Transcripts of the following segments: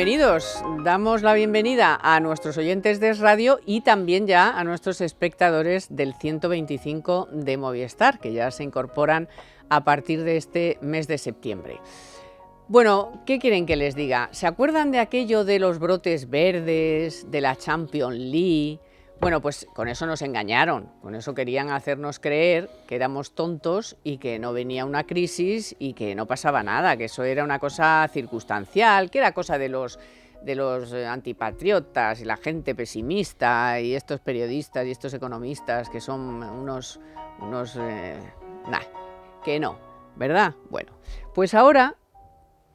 bienvenidos. Damos la bienvenida a nuestros oyentes de Radio y también ya a nuestros espectadores del 125 de Movistar, que ya se incorporan a partir de este mes de septiembre. Bueno, ¿qué quieren que les diga? ¿Se acuerdan de aquello de los brotes verdes, de la Champions League? Bueno, pues con eso nos engañaron, con eso querían hacernos creer que éramos tontos y que no venía una crisis y que no pasaba nada, que eso era una cosa circunstancial, que era cosa de los antipatriotas y la gente pesimista y estos periodistas y estos economistas que son que no, ¿verdad? Bueno, pues ahora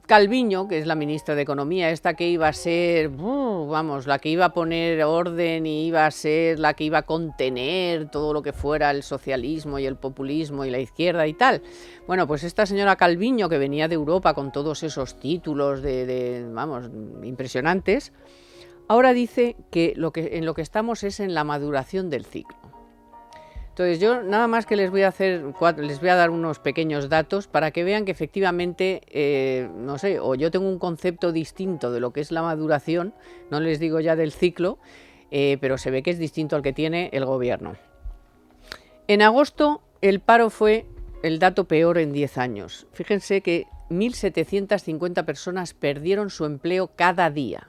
Calviño, que es la ministra de Economía, esta que iba a ser, la que iba a poner orden y iba a ser la que iba a contener todo lo que fuera el socialismo y el populismo y la izquierda y tal. Bueno, pues esta señora Calviño, que venía de Europa con todos esos títulos impresionantes, ahora dice que en lo que estamos es en la maduración del ciclo. Entonces yo nada más que les voy a dar unos pequeños datos para que vean que efectivamente, o yo tengo un concepto distinto de lo que es la maduración, no les digo ya del ciclo, pero se ve que es distinto al que tiene el gobierno. En agosto el paro fue el dato peor en 10 años. Fíjense que 1.750 personas perdieron su empleo cada día.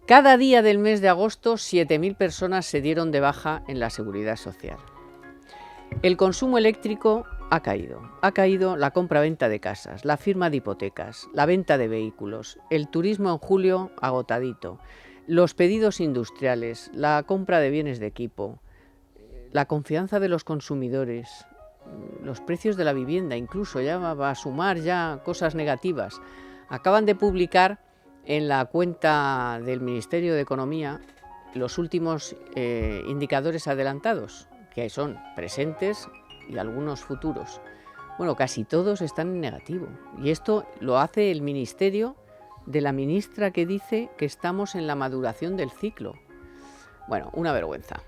Cada día del mes de agosto 7.000 personas se dieron de baja en la Seguridad Social. El consumo eléctrico ha caído la compra-venta de casas, la firma de hipotecas, la venta de vehículos, el turismo en julio agotadito, los pedidos industriales, la compra de bienes de equipo, la confianza de los consumidores, los precios de la vivienda, incluso ya va a sumar ya cosas negativas. Acaban de publicar en la cuenta del Ministerio de Economía los últimos indicadores adelantados, que son presentes y algunos futuros. Bueno, casi todos están en negativo. Y esto lo hace el Ministerio de la ministra que dice que estamos en la maduración del ciclo. Bueno, una vergüenza.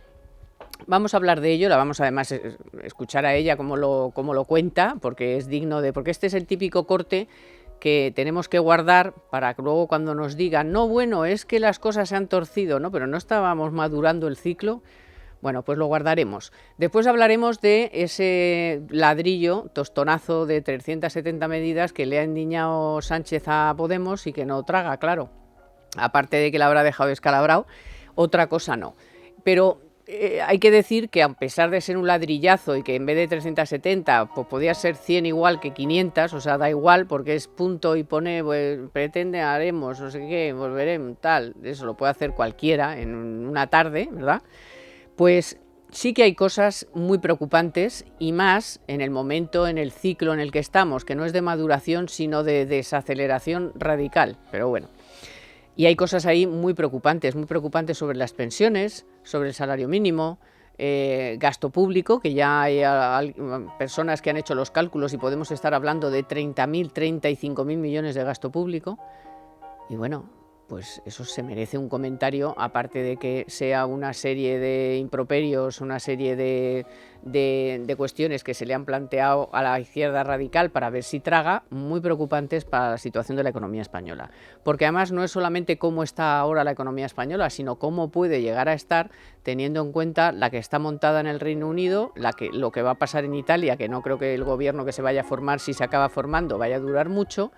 Vamos a hablar de ello, la vamos además a escuchar a ella cómo lo cuenta, porque es digno de... Porque este es el típico corte que tenemos que guardar para que luego cuando nos digan, no, bueno, es que las cosas se han torcido, ¿no? Pero no estábamos madurando el ciclo. Bueno, pues lo guardaremos. Después hablaremos de ese ladrillo, tostonazo de 370 medidas que le ha endiñado Sánchez a Podemos y que no traga, claro. Aparte de que la habrá dejado descalabrado, otra cosa no. Pero hay que decir que a pesar de ser un ladrillazo y que en vez de 370 pues podía ser 100 igual que 500, o sea, da igual porque es punto y pone, pues, pretende, haremos, no sé qué, volveremos, tal, eso lo puede hacer cualquiera en una tarde, ¿verdad? Pues sí que hay cosas muy preocupantes y más en el momento, en el ciclo en el que estamos, que no es de maduración sino de desaceleración radical, pero bueno. Y hay cosas ahí muy preocupantes sobre las pensiones, sobre el salario mínimo, gasto público, que ya hay personas que han hecho los cálculos y podemos estar hablando de 30.000, 35.000 millones de gasto público. Y bueno, pues eso se merece un comentario, aparte de que sea una serie de improperios, una serie de cuestiones que se le han planteado a la izquierda radical para ver si traga, muy preocupantes para la situación de la economía española. Porque además no es solamente cómo está ahora la economía española, sino cómo puede llegar a estar teniendo en cuenta la que está montada en el Reino Unido, lo que va a pasar en Italia, que no creo que el gobierno que se vaya a formar, si se acaba formando, vaya a durar mucho.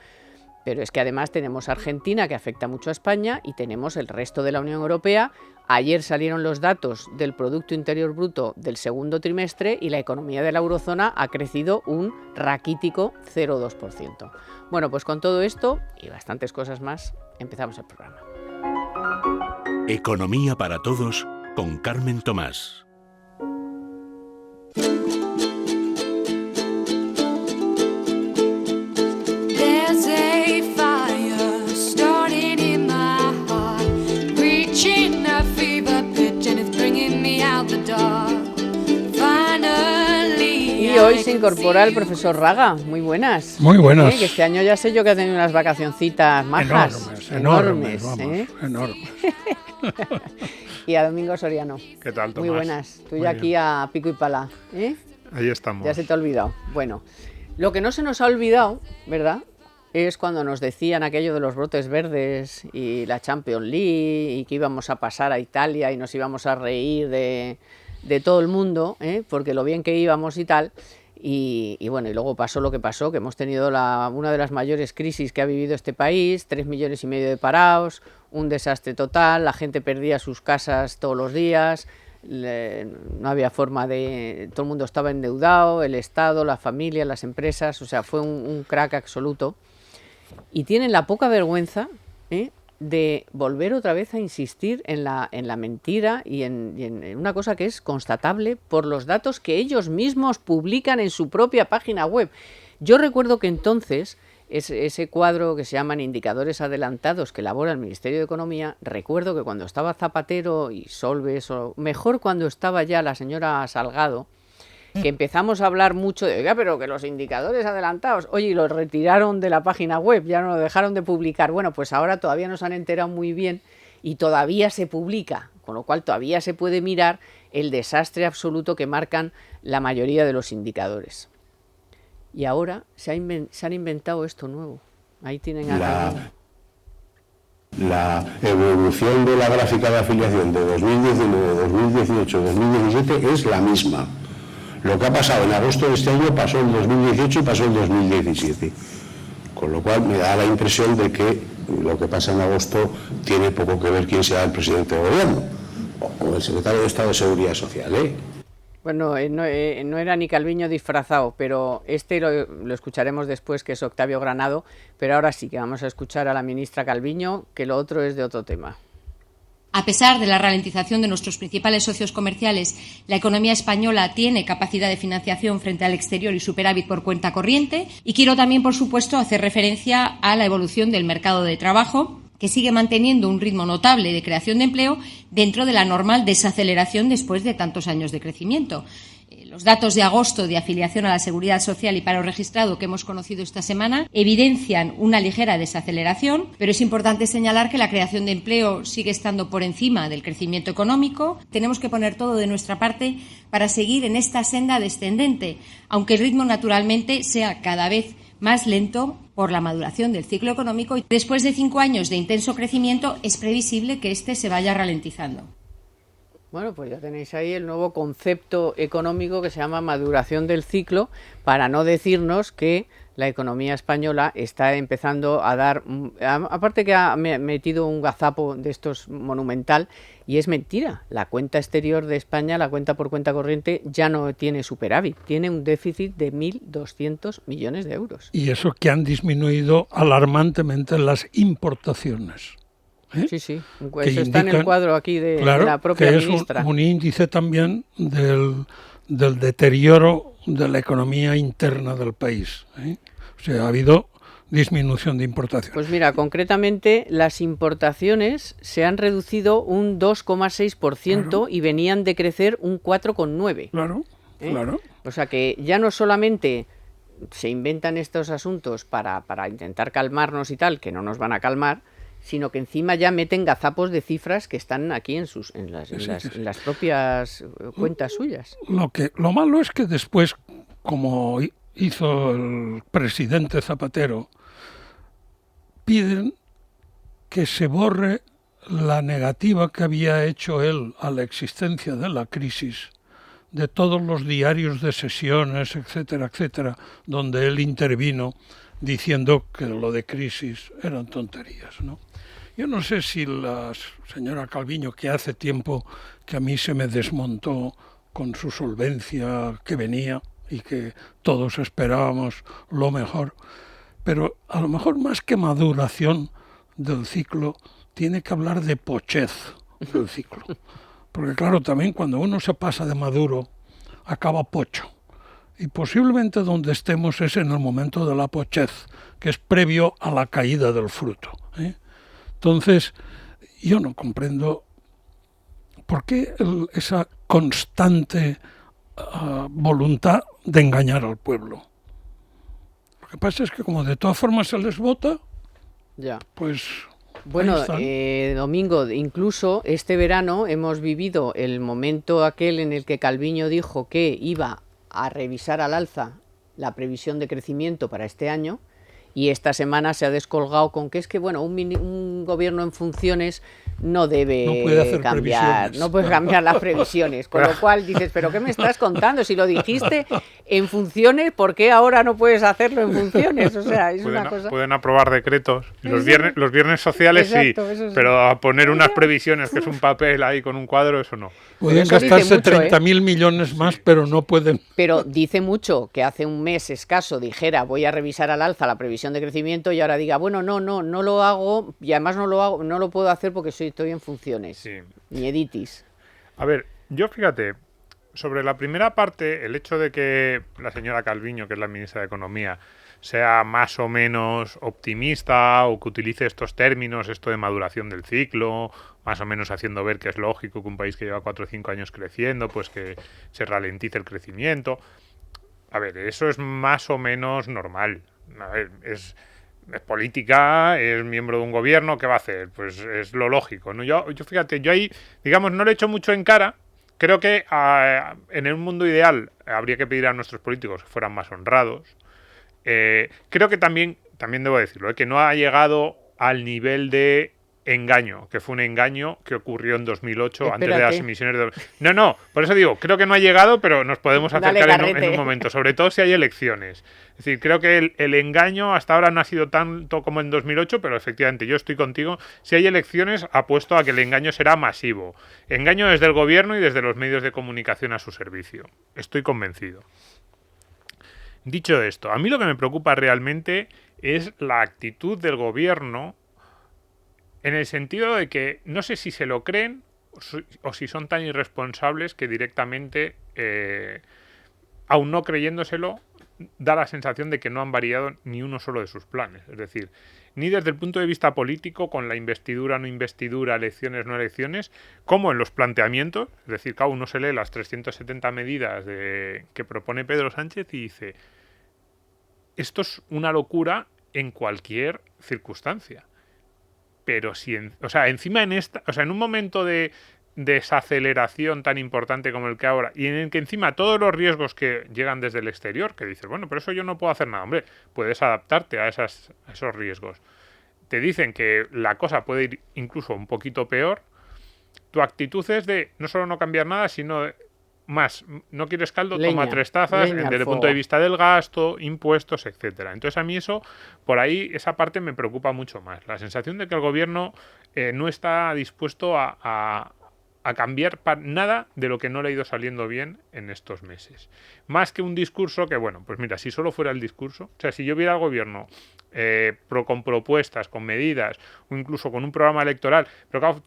Pero es que además tenemos Argentina, que afecta mucho a España, y tenemos el resto de la Unión Europea. Ayer salieron los datos del Producto Interior Bruto del segundo trimestre y la economía de la eurozona ha crecido un raquítico 0,2%. Bueno, pues con todo esto y bastantes cosas más, empezamos el programa. Economía para todos con Carmen Tomás. Y hoy se incorpora el profesor Raga. Muy buenas. Muy buenas. Que este año ya sé yo que ha tenido unas vacacioncitas majas. Enormes. Y a Domingo Soriano. ¿Qué tal, Tomás? Muy buenas. Tú Muy ya bien. aquí a pico y pala. Ahí estamos. Ya se te ha olvidado. Bueno, lo que no se nos ha olvidado, ¿verdad?, es cuando nos decían aquello de los brotes verdes y la Champions League y que íbamos a pasar a Italia y nos íbamos a reír de todo el mundo, porque lo bien que íbamos y tal. Y bueno, y luego pasó lo que pasó, que hemos tenido una de las mayores crisis que ha vivido este país, 3,5 millones de parados, un desastre total, la gente perdía sus casas todos los días, no había forma todo el mundo estaba endeudado, el Estado, la familia, las empresas, o sea, fue un crack absoluto. Y tienen la poca vergüenza de volver otra vez a insistir en la mentira y en una cosa que es constatable por los datos que ellos mismos publican en su propia página web. Yo recuerdo que entonces ese cuadro que se llaman indicadores adelantados que elabora el Ministerio de Economía, recuerdo que cuando estaba Zapatero y Solbes, o mejor cuando estaba ya la señora Salgado, que empezamos a hablar mucho de, oiga, pero que los indicadores adelantados, oye, y los retiraron de la página web, ya no lo dejaron de publicar. Bueno, pues ahora todavía nos han enterado muy bien y todavía se publica, con lo cual todavía se puede mirar el desastre absoluto que marcan la mayoría de los indicadores. Y ahora se han inventado esto nuevo. Ahí tienen a la evolución de la gráfica de afiliación de 2019, 2018, 2017 es la misma. Lo que ha pasado en agosto de este año pasó en 2018 y pasó en 2017. Con lo cual me da la impresión de que lo que pasa en agosto tiene poco que ver quién sea el presidente del gobierno o el secretario de Estado de Seguridad Social, Bueno, no era ni Calviño disfrazado, pero lo escucharemos después, que es Octavio Granado, pero ahora sí que vamos a escuchar a la ministra Calviño, que lo otro es de otro tema. A pesar de la ralentización de nuestros principales socios comerciales, la economía española tiene capacidad de financiación frente al exterior y superávit por cuenta corriente. Y quiero también, por supuesto, hacer referencia a la evolución del mercado de trabajo, que sigue manteniendo un ritmo notable de creación de empleo dentro de la normal desaceleración después de tantos años de crecimiento. Los datos de agosto de afiliación a la Seguridad Social y paro registrado que hemos conocido esta semana evidencian una ligera desaceleración, pero es importante señalar que la creación de empleo sigue estando por encima del crecimiento económico. Tenemos que poner todo de nuestra parte para seguir en esta senda descendente, aunque el ritmo naturalmente sea cada vez más lento por la maduración del ciclo económico y después de 5 años de intenso crecimiento es previsible que este se vaya ralentizando. Bueno, pues ya tenéis ahí el nuevo concepto económico que se llama maduración del ciclo, para no decirnos que la economía española está empezando a dar, aparte que ha metido un gazapo de estos monumental, y es mentira, la cuenta exterior de España, la cuenta por cuenta corriente, ya no tiene superávit, tiene un déficit de 1.200 millones de euros. Y eso que han disminuido alarmantemente las importaciones. Sí, eso está en el cuadro aquí de la propia ministra. Es un índice también del deterioro de la economía interna del país. O sea, ha habido disminución de importaciones. Pues mira, concretamente las importaciones se han reducido un 2,6% y venían de crecer un 4,9%. Claro. O sea que ya no solamente se inventan estos asuntos para intentar calmarnos y tal, que no nos van a calmar, sino que encima ya meten gazapos de cifras que están aquí en las propias cuentas suyas. Lo malo es que después, como hizo el presidente Zapatero, piden que se borre la negativa que había hecho él a la existencia de la crisis, de todos los diarios de sesiones, etcétera, donde él intervino diciendo que lo de crisis eran tonterías, ¿no? Yo no sé si la señora Calviño, que hace tiempo que a mí se me desmontó con su solvencia que venía y que todos esperábamos lo mejor, pero a lo mejor más que maduración del ciclo, tiene que hablar de pochez del ciclo. Porque claro, también cuando uno se pasa de maduro, acaba pocho. Y posiblemente donde estemos es en el momento de la pochez, que es previo a la caída del fruto. Entonces, yo no comprendo por qué esa constante voluntad de engañar al pueblo. Lo que pasa es que como de todas formas se les vota, pues... Bueno, Domingo, incluso este verano hemos vivido el momento aquel en el que Calviño dijo que iba a revisar al alza la previsión de crecimiento para este año, y esta semana se ha descolgado con que es que, bueno, un gobierno en funciones no debe cambiar, no puede cambiar las previsiones, con lo cual dices, ¿pero qué me estás contando? Si lo dijiste en funciones, ¿por qué ahora no puedes hacerlo en funciones? O sea, es una cosa... Pueden aprobar decretos, los viernes sociales. Exacto, sí, pero a poner unas previsiones, que es un papel ahí con un cuadro, eso no. Pueden gastarse 30.000 millones más, pero no pueden. Pero dice mucho que hace un mes escaso dijera, voy a revisar al alza la previsión de crecimiento, y ahora diga, bueno, no lo hago, y además no lo puedo hacer porque estoy en funciones. Sí. Mieditis. A ver, yo fíjate, sobre la primera parte, el hecho de que la señora Calviño, que es la ministra de Economía, sea más o menos optimista o que utilice estos términos, esto de maduración del ciclo, más o menos haciendo ver que es lógico que un país que lleva 4 o 5 años creciendo, pues que se ralentice el crecimiento. A ver, eso es más o menos normal. A ver, es política, es miembro de un gobierno, ¿qué va a hacer? Pues es lo lógico, ¿no? Yo fíjate, yo ahí, digamos, no le echo mucho en cara. Creo que en un mundo ideal habría que pedir a nuestros políticos que fueran más honrados. Creo que también debo decirlo, que no ha llegado al nivel de engaño, que fue un engaño que ocurrió en 2008. Espérate. Antes de las emisiones de... No, por eso digo, creo que no ha llegado, pero nos podemos acercar en un momento, sobre todo si hay elecciones. Es decir, creo que el engaño hasta ahora no ha sido tanto como en 2008, pero efectivamente yo estoy contigo. Si hay elecciones, apuesto a que el engaño será masivo. Engaño desde el gobierno y desde los medios de comunicación a su servicio. Estoy convencido. Dicho esto, a mí lo que me preocupa realmente es la actitud del gobierno, en el sentido de que no sé si se lo creen o si son tan irresponsables que directamente, aun no creyéndoselo, da la sensación de que no han variado ni uno solo de sus planes. Es decir, ni desde el punto de vista político, con la investidura, no investidura, elecciones, no elecciones, como en los planteamientos. Es decir, cada uno se lee las 370 medidas que propone Pedro Sánchez y dice, esto es una locura en cualquier circunstancia. Pero si, encima en un momento de desaceleración tan importante como el que ahora, y en el que encima todos los riesgos que llegan desde el exterior, que dices, bueno, pero eso yo no puedo hacer nada, hombre, puedes adaptarte a esos riesgos. Te dicen que la cosa puede ir incluso un poquito peor, tu actitud es de no solo no cambiar nada, sino más, no quieres caldo, toma 3 tazas, desde el punto de vista del gasto, impuestos, etcétera. Entonces a mí eso, por ahí, esa parte me preocupa mucho más. La sensación de que el gobierno no está dispuesto a cambiar nada de lo que no le ha ido saliendo bien en estos meses. Más que un discurso que, bueno, pues mira, si solo fuera el discurso, o sea, si yo viera al gobierno con propuestas, con medidas, o incluso con un programa electoral, pero claro,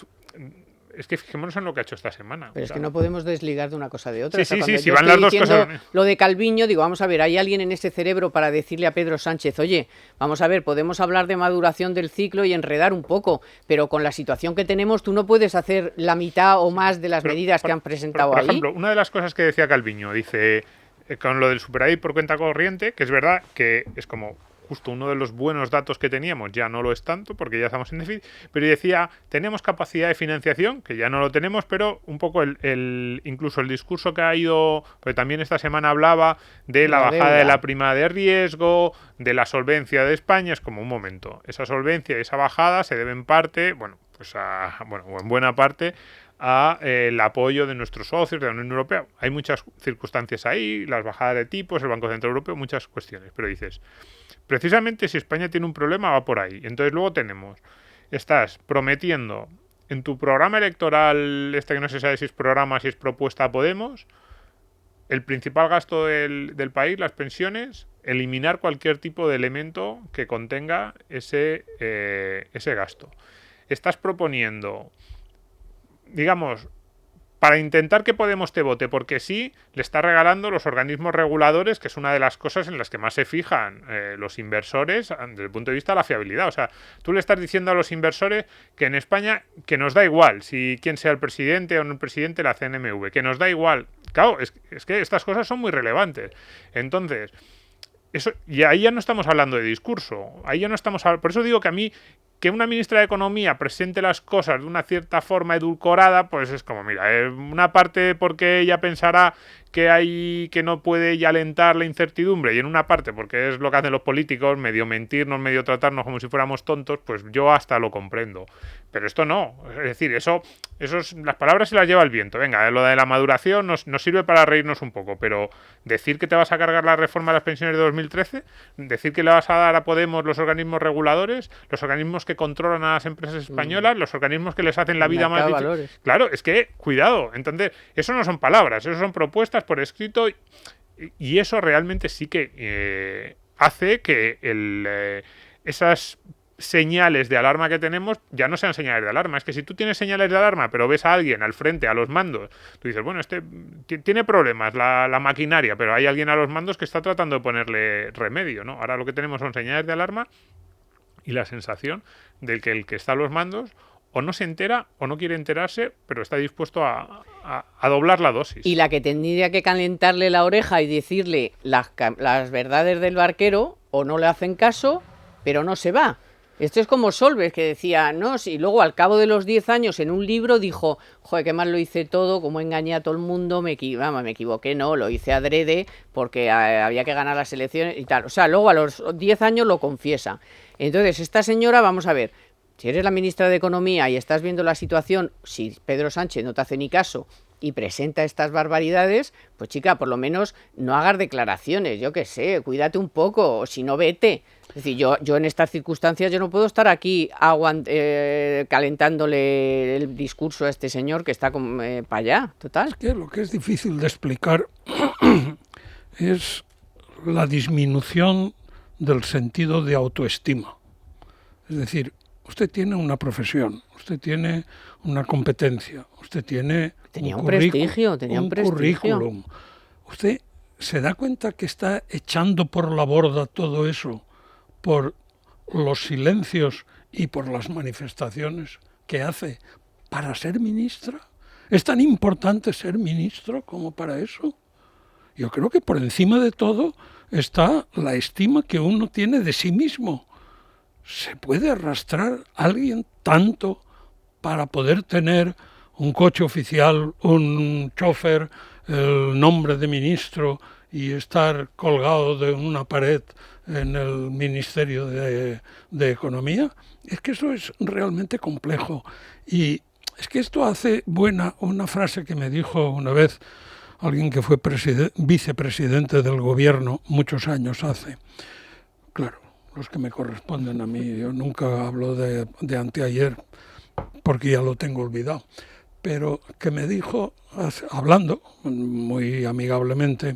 es que fijémonos en lo que ha hecho esta semana. Pero es que no podemos desligar de una cosa de otra. Sí, si van las dos cosas. Lo de Calviño, digo, vamos a ver, hay alguien en ese cerebro para decirle a Pedro Sánchez, oye, vamos a ver, podemos hablar de maduración del ciclo y enredar un poco, pero con la situación que tenemos tú no puedes hacer la mitad o más de las medidas que han presentado ahí. Por ejemplo, una de las cosas que decía Calviño, dice, con lo del superávit por cuenta corriente, que es verdad que es como justo uno de los buenos datos que teníamos, ya no lo es tanto porque ya estamos en déficit, pero decía, tenemos capacidad de financiación, que ya no lo tenemos, pero un poco incluso el discurso que ha ido, porque también esta semana hablaba de la bajada de la prima de riesgo, de la solvencia de España, es como un momento, esa solvencia y esa bajada se debe en parte, o en buena parte, a el apoyo de nuestros socios de la Unión Europea. Hay muchas circunstancias ahí, las bajadas de tipos, el Banco Central Europeo, muchas cuestiones, pero dices, precisamente si España tiene un problema va por ahí. Entonces luego estás prometiendo en tu programa electoral, que no se sabe si es programa, si es propuesta a Podemos, el principal gasto del país, las pensiones, eliminar cualquier tipo de elemento que contenga ese gasto. Estás proponiendo, digamos, para intentar que Podemos te vote, porque sí, le está regalando los organismos reguladores, que es una de las cosas en las que más se fijan los inversores desde el punto de vista de la fiabilidad. O sea, tú le estás diciendo a los inversores que en España, que nos da igual si quién sea el presidente o no el presidente de la CNMV, que nos da igual. Claro, es que estas cosas son muy relevantes. Entonces, y ahí ya no estamos hablando de discurso. Ahí ya no estamos por eso digo que a mí, que una ministra de Economía presente las cosas de una cierta forma edulcorada, pues es como, mira, una parte porque ella pensará que hay que no puede ya alentar la incertidumbre, y en una parte, porque es lo que hacen los políticos, medio mentirnos, medio tratarnos como si fuéramos tontos, pues yo hasta lo comprendo. Pero esto no. Es decir, eso las palabras se las lleva el viento. Venga, lo de la maduración nos sirve para reírnos un poco, pero decir que te vas a cargar la reforma de las pensiones de 2013, decir que le vas a dar a Podemos los organismos reguladores, los organismos que controlan a las empresas españolas, los organismos que les hacen la vida más difícil. Claro, es que, cuidado. Entonces, eso no son palabras, eso son propuestas por escrito, y eso realmente sí que hace que esas señales de alarma que tenemos ya no sean señales de alarma. Es que si tú tienes señales de alarma pero ves a alguien al frente, a los mandos, tú dices, bueno, este tiene problemas la maquinaria, pero hay alguien a los mandos que está tratando de ponerle remedio, ¿no? Ahora lo que tenemos son señales de alarma y la sensación de que el que está a los mandos o no se entera o no quiere enterarse, pero está dispuesto a doblar la dosis. Y la que tendría que calentarle la oreja y decirle las verdades del barquero, o no le hacen caso, pero no se va. Esto es como Solves, que decía, no, sí, luego al cabo de los 10 años en un libro dijo, joder, qué mal lo hice todo, cómo engañé a todo el mundo, me equivoqué, no, lo hice adrede porque había que ganar las elecciones y tal. O sea, luego a los 10 años lo confiesa. Entonces, esta señora, vamos a ver, si eres la ministra de Economía y estás viendo la situación, si Pedro Sánchez no te hace ni caso y presenta estas barbaridades, pues chica, por lo menos no hagas declaraciones, yo qué sé, cuídate un poco, o si no, vete. Es decir, yo en estas circunstancias yo no puedo estar aquí calentándole el discurso a este señor que está para allá, total. Es que lo que es difícil de explicar es la disminución del sentido de autoestima. Es decir, usted tiene una profesión, usted tiene una competencia, usted tenía un prestigio, currículum. Usted se da cuenta que está echando por la borda todo eso por los silencios y por las manifestaciones que hace para ser ministra. ¿Es tan importante ser ministro como para eso? Yo creo que por encima de todo está la estima que uno tiene de sí mismo. ¿Se puede arrastrar a alguien tanto para poder tener un coche oficial, un chofer, el nombre de ministro y estar colgado de una pared en el Ministerio de Economía? Es que eso es realmente complejo. Y es que esto hace buena una frase que me dijo una vez alguien que fue vicepresidente del gobierno muchos años hace. Claro, los que me corresponden a mí, yo nunca hablo de anteayer porque ya lo tengo olvidado, pero que me dijo, hablando muy amigablemente,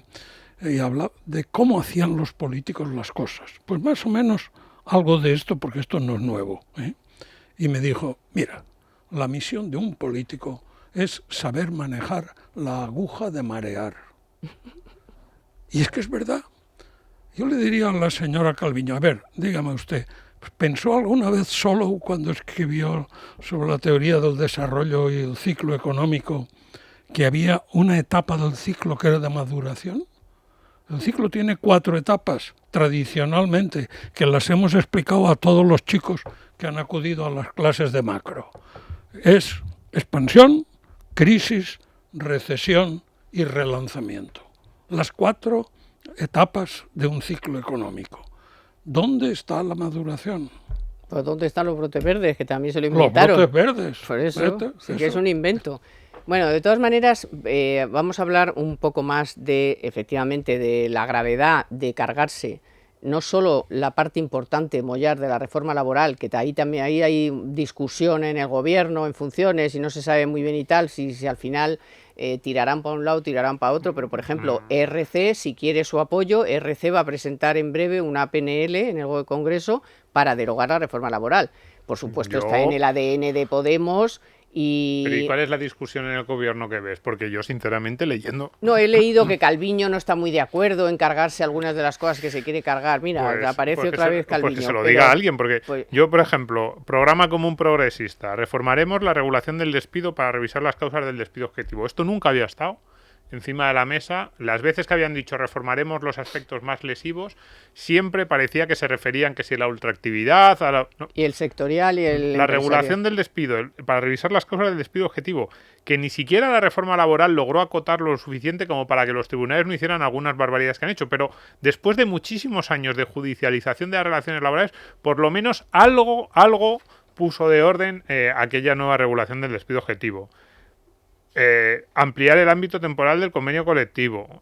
y habla de cómo hacían los políticos las cosas. Pues más o menos algo de esto, porque esto no es nuevo, ¿eh? Y me dijo, mira, la misión de un político es saber manejar la aguja de marear. Y es que es verdad. Yo le diría a la señora Calviño, a ver, dígame usted, ¿pensó alguna vez solo cuando escribió sobre la teoría del desarrollo y el ciclo económico que había una etapa del ciclo que era de maduración? El ciclo tiene 4 etapas, tradicionalmente, que las hemos explicado a todos los chicos que han acudido a las clases de macro. Es expansión, crisis, recesión y relanzamiento. Las 4 etapas de un ciclo económico. ¿Dónde está la maduración? Pues ¿dónde están los brotes verdes? Que también se lo inventaron. Los brotes verdes. Por eso, sí que es un invento. Bueno, de todas maneras, vamos a hablar un poco más efectivamente, de la gravedad de cargarse no solo la parte importante, mollar, de la reforma laboral, que ahí hay discusión en el gobierno, en funciones, y no se sabe muy bien y tal, si al final tirarán para un lado, tirarán para otro, pero por ejemplo, RC, si quiere su apoyo, RC va a presentar en breve una PNL en el Congreso para derogar la reforma laboral. Por supuesto, está en el ADN de Podemos. Pero ¿y cuál es la discusión en el gobierno que ves? Porque yo, sinceramente, leyendo... No, he leído que Calviño no está muy de acuerdo en cargarse algunas de las cosas que se quiere cargar. Mira, pues, aparece otra vez Calviño. Pues que se lo diga a alguien, porque yo, por ejemplo, programa común progresista, reformaremos la regulación del despido para revisar las causas del despido objetivo. Esto nunca había estado encima de la mesa, las veces que habían dicho reformaremos los aspectos más lesivos, siempre parecía que se referían que si la ultraactividad, no, y el sectorial y el la regulación del despido, para revisar las causas del despido objetivo, que ni siquiera la reforma laboral logró acotarlo lo suficiente como para que los tribunales no hicieran algunas barbaridades que han hecho, pero después de muchísimos años de judicialización de las relaciones laborales, por lo menos algo puso de orden aquella nueva regulación del despido objetivo. Ampliar el ámbito temporal del convenio colectivo,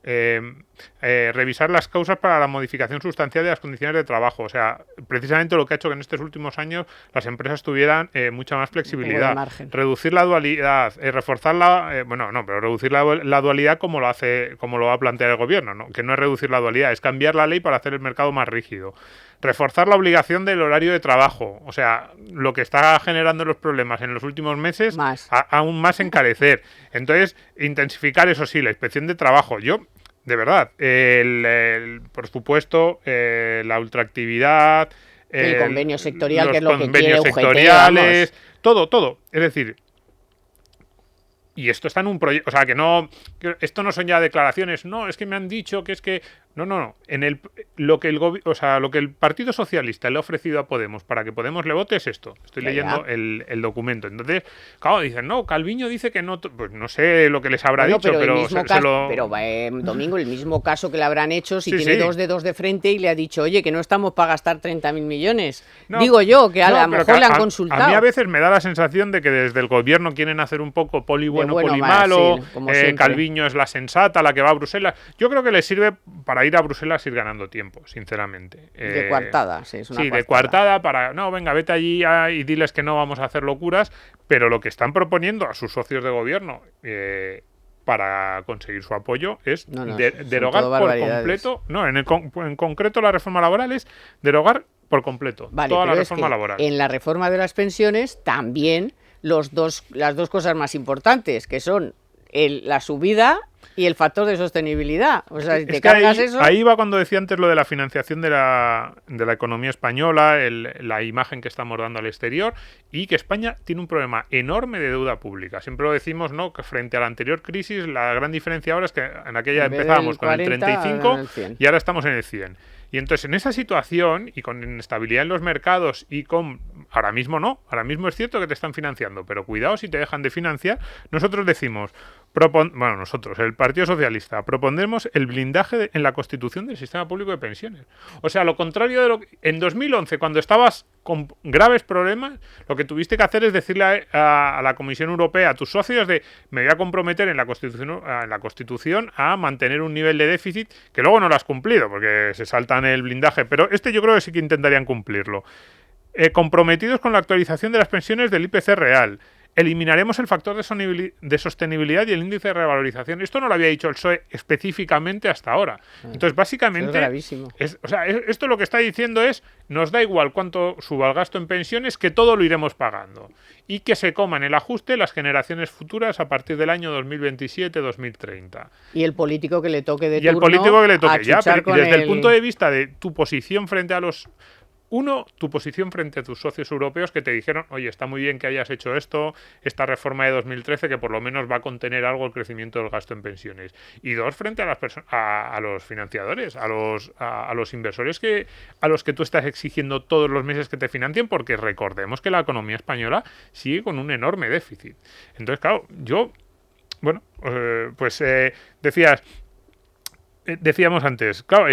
revisar las causas para la modificación sustancial de las condiciones de trabajo. O sea, precisamente lo que ha hecho que en estos últimos años las empresas tuvieran mucha más flexibilidad, reducir la dualidad, reforzar pero reducir la dualidad como lo va a plantear el gobierno, ¿no? Que no es reducir la dualidad, es cambiar la ley para hacer el mercado más rígido. Reforzar la obligación del horario de trabajo, o sea, lo que está generando los problemas en los últimos meses, aún más encarecer. Entonces, intensificar, eso sí, la inspección de trabajo. Yo, de verdad, por supuesto, la ultraactividad, el convenio sectorial, que es lo que quiere UGT, sectoriales, todo. Es decir, y esto está en un proyecto, o sea, esto no son ya declaraciones, no, es que me han dicho que es que... No. Lo que el Partido Socialista le ha ofrecido a Podemos para que Podemos le vote es esto. Estoy leyendo el documento. Entonces, claro, dicen, no, Calviño dice que no... Pues no sé lo que les habrá dicho, pero... Domingo, el mismo caso que le habrán hecho si tiene dos dedos de frente y le ha dicho, oye, que no estamos para gastar 30.000 millones. Digo yo, que a lo mejor le han consultado. A mí a veces me da la sensación de que desde el gobierno quieren hacer un poco poli bueno, poli malo, Calviño es la sensata, la que va a Bruselas. Yo creo que les sirve para ir a Bruselas ir ganando tiempo, sinceramente. De coartada, sí, es una de coartada para... No, venga, vete allí y diles que no vamos a hacer locuras, pero lo que están proponiendo a sus socios de gobierno para conseguir su apoyo es derogar por completo... No, en concreto la reforma laboral es derogar por completo toda la reforma laboral. En la reforma de las pensiones también las dos cosas más importantes, que son la subida y el factor de sostenibilidad. O sea, si te cargas eso... Ahí va cuando decía antes lo de la financiación de la economía española, la imagen que estamos dando al exterior, y que España tiene un problema enorme de deuda pública. Siempre lo decimos, ¿no?, que frente a la anterior crisis, la gran diferencia ahora es que en aquella empezábamos con el 35 y ahora estamos en el 100. Y entonces, en esa situación, y con inestabilidad en los mercados, y con... Ahora mismo es cierto que te están financiando, pero cuidado si te dejan de financiar. Nosotros decimos... el Partido Socialista, propondremos el blindaje en la Constitución del sistema público de pensiones. O sea, lo contrario de lo que... En 2011, cuando estabas con graves problemas, lo que tuviste que hacer es decirle a la Comisión Europea, a tus socios, me voy a comprometer en la Constitución a mantener un nivel de déficit, que luego no lo has cumplido, porque se saltan el blindaje, pero yo creo que sí que intentarían cumplirlo. Comprometidos con la actualización de las pensiones del IPC real. Eliminaremos el factor de sostenibilidad y el índice de revalorización. Esto no lo había dicho el PSOE específicamente hasta ahora. Entonces, básicamente, es gravísimo. Esto lo que está diciendo es, nos da igual cuánto suba el gasto en pensiones, que todo lo iremos pagando. Y que se coman el ajuste las generaciones futuras a partir del año 2027-2030. Y el político que le toque de turno... Y el político que le toque, ya, pero desde el punto de vista de tu posición frente a los... tu posición frente a tus socios europeos que te dijeron, oye, está muy bien que hayas hecho esta reforma de 2013 que por lo menos va a contener algo el crecimiento del gasto en pensiones. Y dos, frente a los financiadores, a los inversores a los que tú estás exigiendo todos los meses que te financien, porque recordemos que la economía española sigue con un enorme déficit. Entonces, claro, decíamos antes, claro,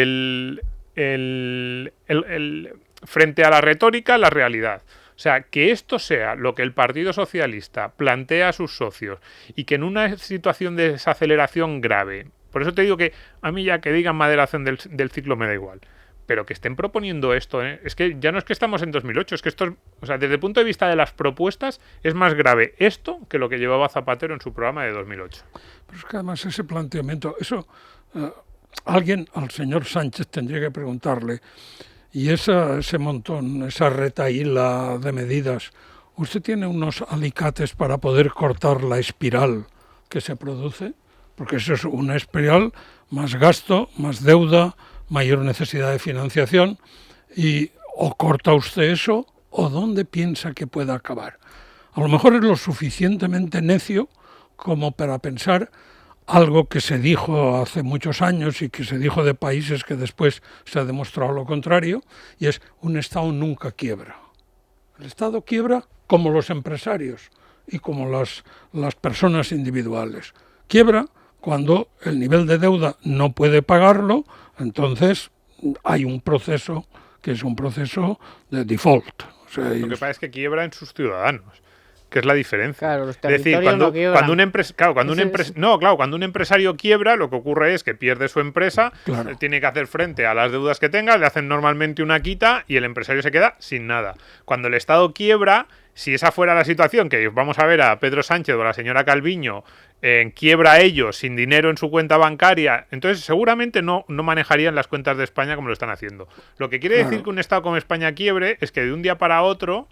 frente a la retórica, la realidad. O sea, que esto sea lo que el Partido Socialista plantea a sus socios y que en una situación de desaceleración grave, por eso te digo que a mí ya que digan moderación del ciclo me da igual, pero que estén proponiendo esto, es que ya no es que estamos en 2008, es que esto, desde el punto de vista de las propuestas, es más grave esto que lo que llevaba Zapatero en su programa de 2008. Pero es que además ese planteamiento, alguien al señor Sánchez tendría que preguntarle, y ese montón, esa retahíla de medidas, ¿usted tiene unos alicates para poder cortar la espiral que se produce? Porque eso es una espiral, más gasto, más deuda, mayor necesidad de financiación, y o corta usted eso, o ¿dónde piensa que pueda acabar? A lo mejor es lo suficientemente necio como para pensar algo que se dijo hace muchos años y que se dijo de países que después se ha demostrado lo contrario, y es: un Estado nunca quiebra. El Estado quiebra como los empresarios y como las personas individuales. Quiebra cuando el nivel de deuda no puede pagarlo, entonces hay un proceso que es un proceso de default. O sea, Lo que pasa es que quiebra en sus ciudadanos, que es la diferencia. Claro, los Es decir, territorios no quiebran. cuando un empresario quiebra, lo que ocurre es que pierde su empresa, Claro. tiene que hacer frente a las deudas que tenga, le hacen normalmente una quita y el empresario se queda sin nada. Cuando el Estado quiebra, si esa fuera la situación, que vamos a ver a Pedro Sánchez o a la señora Calviño, quiebra a ellos sin dinero en su cuenta bancaria, entonces seguramente no manejarían las cuentas de España como lo están haciendo. Lo que quiere decir que un Estado como España quiebre es que de un día para otro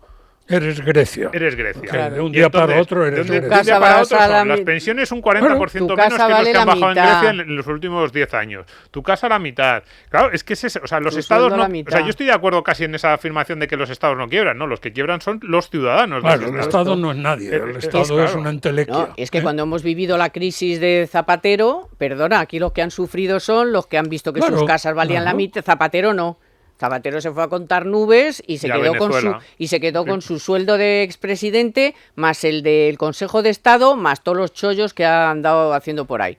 Eres Grecia. eres Grecia. Claro. De un Y día para otro eres de un Grecia. día para otro Casa son vale las pensiones un 40% tu menos casa que los vale que han la bajado en mitad. Grecia en los últimos 10 años. Tu casa la mitad. Claro, es que es eso. O sea, los Tu estados sueldo no. la O mitad. sea, yo estoy de acuerdo casi en esa afirmación de que los estados no quiebran. No, los que quiebran son los ciudadanos. Claro, los el estados. Estado no es nadie, el Estado claro. es una entelequia. No, es que cuando hemos vivido la crisis de Zapatero, perdona, aquí los que han sufrido son los que han visto que Claro, sus casas valían la claro. mitad. Zapatero no. Zapatero se fue a contar nubes y se Y a quedó con Venezuela. con su sueldo de expresidente, más el del Consejo de Estado, más todos los chollos que ha andado haciendo por ahí.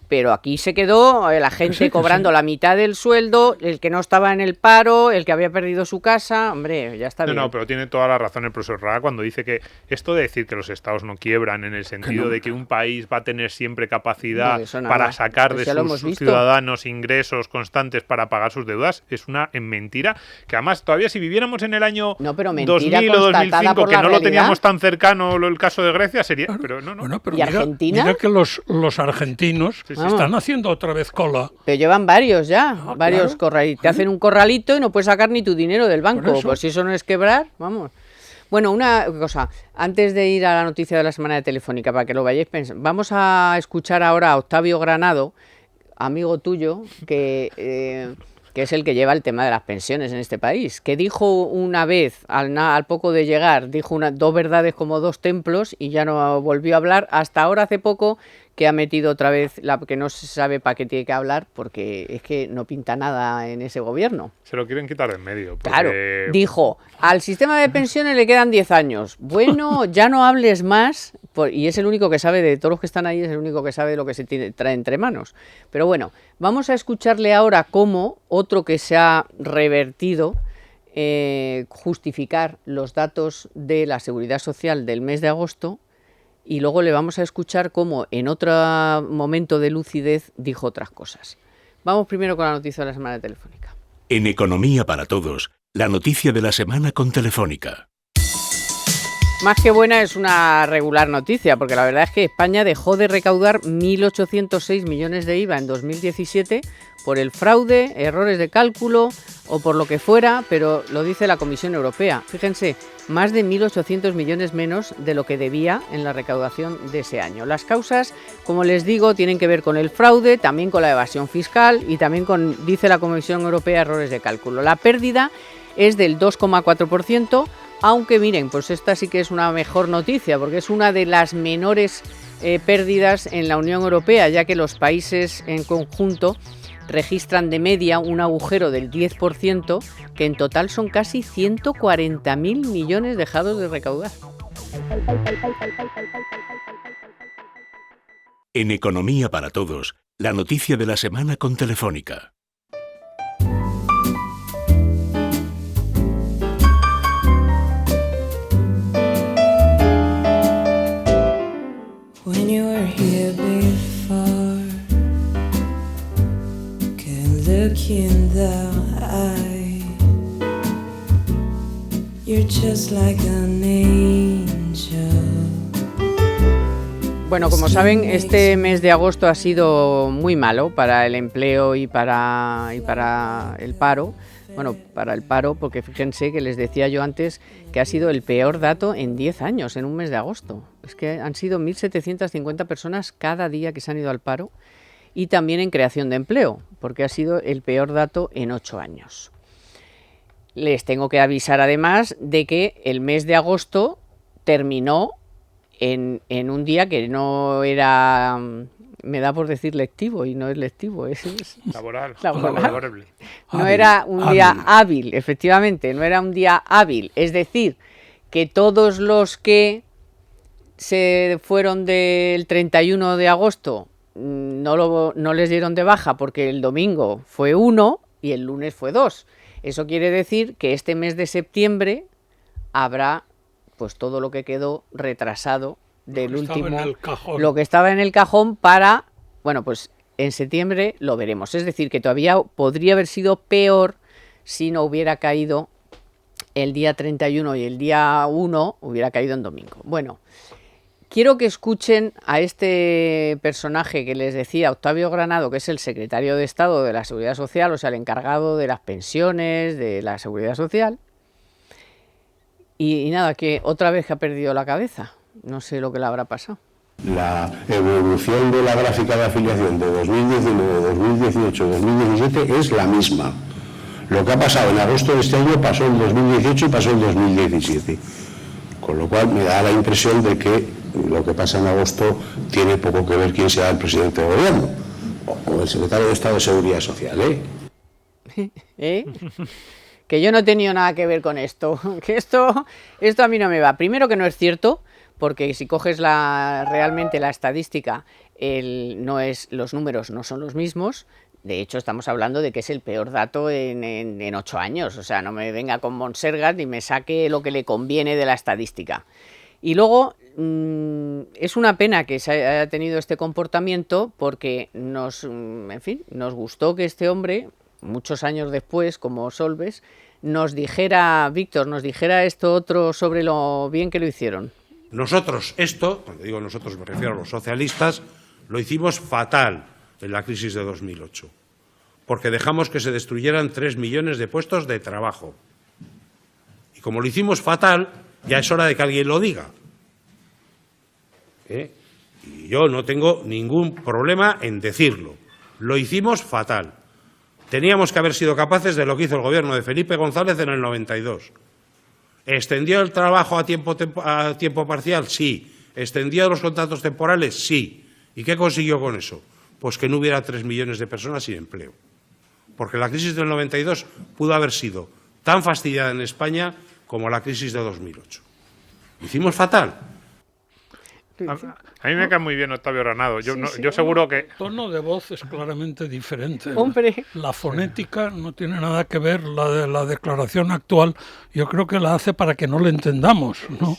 Pero aquí se quedó la gente sí, que cobrando sí. la mitad del sueldo, el que no estaba en el paro, el que había perdido su casa. Hombre, ya está No, bien. no, pero tiene toda la razón el profesor Raga cuando dice que esto de decir que los estados no quiebran en el sentido de que un país va a tener siempre capacidad No, eso nada. para sacar Pues de ya lo sus hemos visto. ciudadanos ingresos constantes para pagar sus deudas es una mentira. Que además todavía si viviéramos en el año No, pero mentira 2000 o constatada 2005 por que la no lo realidad. teníamos tan cercano el caso de Grecia sería... Pero no, no. Bueno, pero ¿Y Argentina? mira que los argentinos Sí, sí. están haciendo otra vez cola. Pero llevan varios ya, varios claro. corralitos. Te hacen un corralito y no puedes sacar ni tu dinero del banco. Por eso. Pues si eso no es quebrar, vamos. Bueno, una cosa, antes de ir a la noticia de la semana de Telefónica, para que lo vayáis pensando, vamos a escuchar ahora a Octavio Granado, amigo tuyo, que es el que lleva el tema de las pensiones en este país, que dijo una vez, al poco de llegar, dijo dos verdades como dos templos y ya no volvió a hablar, hasta ahora hace poco que ha metido otra vez, que no se sabe para qué tiene que hablar, porque es que no pinta nada en ese gobierno. Se lo quieren quitar de en medio. Porque... Claro, dijo, al sistema de pensiones le quedan 10 años. Bueno, ya no hables más, y es el único que sabe, de todos los que están ahí, es el único que sabe de lo que se trae entre manos. Pero bueno, vamos a escucharle ahora cómo otro que se ha revertido justificar los datos de la Seguridad Social del mes de agosto, y luego le vamos a escuchar cómo en otro momento de lucidez dijo otras cosas. Vamos primero con la noticia de la semana de Telefónica. En Economía para Todos, la noticia de la semana con Telefónica. Más que buena, es una regular noticia, porque la verdad es que España dejó de recaudar 1.806 millones de IVA en 2017 por el fraude, errores de cálculo o por lo que fuera, pero lo dice la Comisión Europea. Fíjense, más de 1.800 millones menos de lo que debía en la recaudación de ese año. Las causas, como les digo, tienen que ver con el fraude, también con la evasión fiscal y también con, dice la Comisión Europea, errores de cálculo. La pérdida es del 2,4%, aunque miren, pues esta sí que es una mejor noticia, porque es una de las menores pérdidas en la Unión Europea, ya que los países en conjunto registran de media un agujero del 10%, que en total son casi 140.000 millones dejados de recaudar. En Economía para Todos, la noticia de la semana con Telefónica. When you were here before, can look in the eye. You're just like an angel. Bueno, como saben, este mes de agosto ha sido muy malo para el empleo y para el paro. Bueno, para el paro, porque fíjense que les decía yo antes que ha sido el peor dato en 10 años, en un mes de agosto. Es que han sido 1.750 personas cada día que se han ido al paro, y también en creación de empleo, porque ha sido el peor dato en 8 años. Les tengo que avisar además de que el mes de agosto terminó en un día que no era, me da por decir lectivo, y no es lectivo, es Laboral. laborable. No Hábil, era un día hábil, efectivamente, no era un día hábil. Es decir, que todos los que se fueron del 31 de agosto no les dieron de baja porque el domingo fue 1 y el lunes fue 2. Eso quiere decir que este mes de septiembre habrá pues todo lo que quedó retrasado del último, lo que estaba en el cajón para, bueno, pues en septiembre lo veremos. Es decir, que todavía podría haber sido peor si no hubiera caído el día 31 y el día 1 hubiera caído en domingo. Bueno, quiero que escuchen a este personaje que les decía, Octavio Granado, que es el secretario de Estado de la Seguridad Social, o sea, el encargado de las pensiones, de la Seguridad Social. Y nada, que otra vez que ha perdido la cabeza. No sé lo que le habrá pasado. La evolución de la gráfica de afiliación de 2019, 2018, 2017 es la misma. Lo que ha pasado en agosto de este año pasó en 2018 y pasó en 2017. Con lo cual me da la impresión de que lo que pasa en agosto tiene poco que ver quién sea el presidente del gobierno o el secretario de Estado de Seguridad Social, ¿Eh? Que yo no he tenido nada que ver con esto, que esto a mí no me va. Primero que no es cierto, porque si coges realmente la estadística, los números no son los mismos. De hecho, estamos hablando de que es el peor dato en 8 años. O sea, no me venga con Monsergat ni me saque lo que le conviene de la estadística. Y luego, es una pena que se haya tenido este comportamiento porque nos gustó que este hombre, muchos años después, como Solbes, Víctor, nos dijera esto otro sobre lo bien que lo hicieron. Nosotros esto, cuando digo nosotros me refiero a los socialistas, lo hicimos fatal en la crisis de 2008, porque dejamos que se destruyeran 3 millones de puestos de trabajo. Y como lo hicimos fatal, ya es hora de que alguien lo diga. Y yo no tengo ningún problema en decirlo. Lo hicimos fatal. Teníamos que haber sido capaces de lo que hizo el gobierno de Felipe González en el 92. ¿Extendió el trabajo a tiempo parcial? Sí. ¿Extendió los contratos temporales? Sí. ¿Y qué consiguió con eso? Pues que no hubiera 3 millones de personas sin empleo. Porque la crisis del 92 pudo haber sido tan fastidiada en España como la crisis de 2008. Lo hicimos fatal. A mí me cae muy bien Octavio Granado. Yo seguro que... El tono de voz es claramente diferente. Hombre. La fonética no tiene nada que ver, la de la declaración actual. Yo creo que la hace para que no le entendamos, ¿no?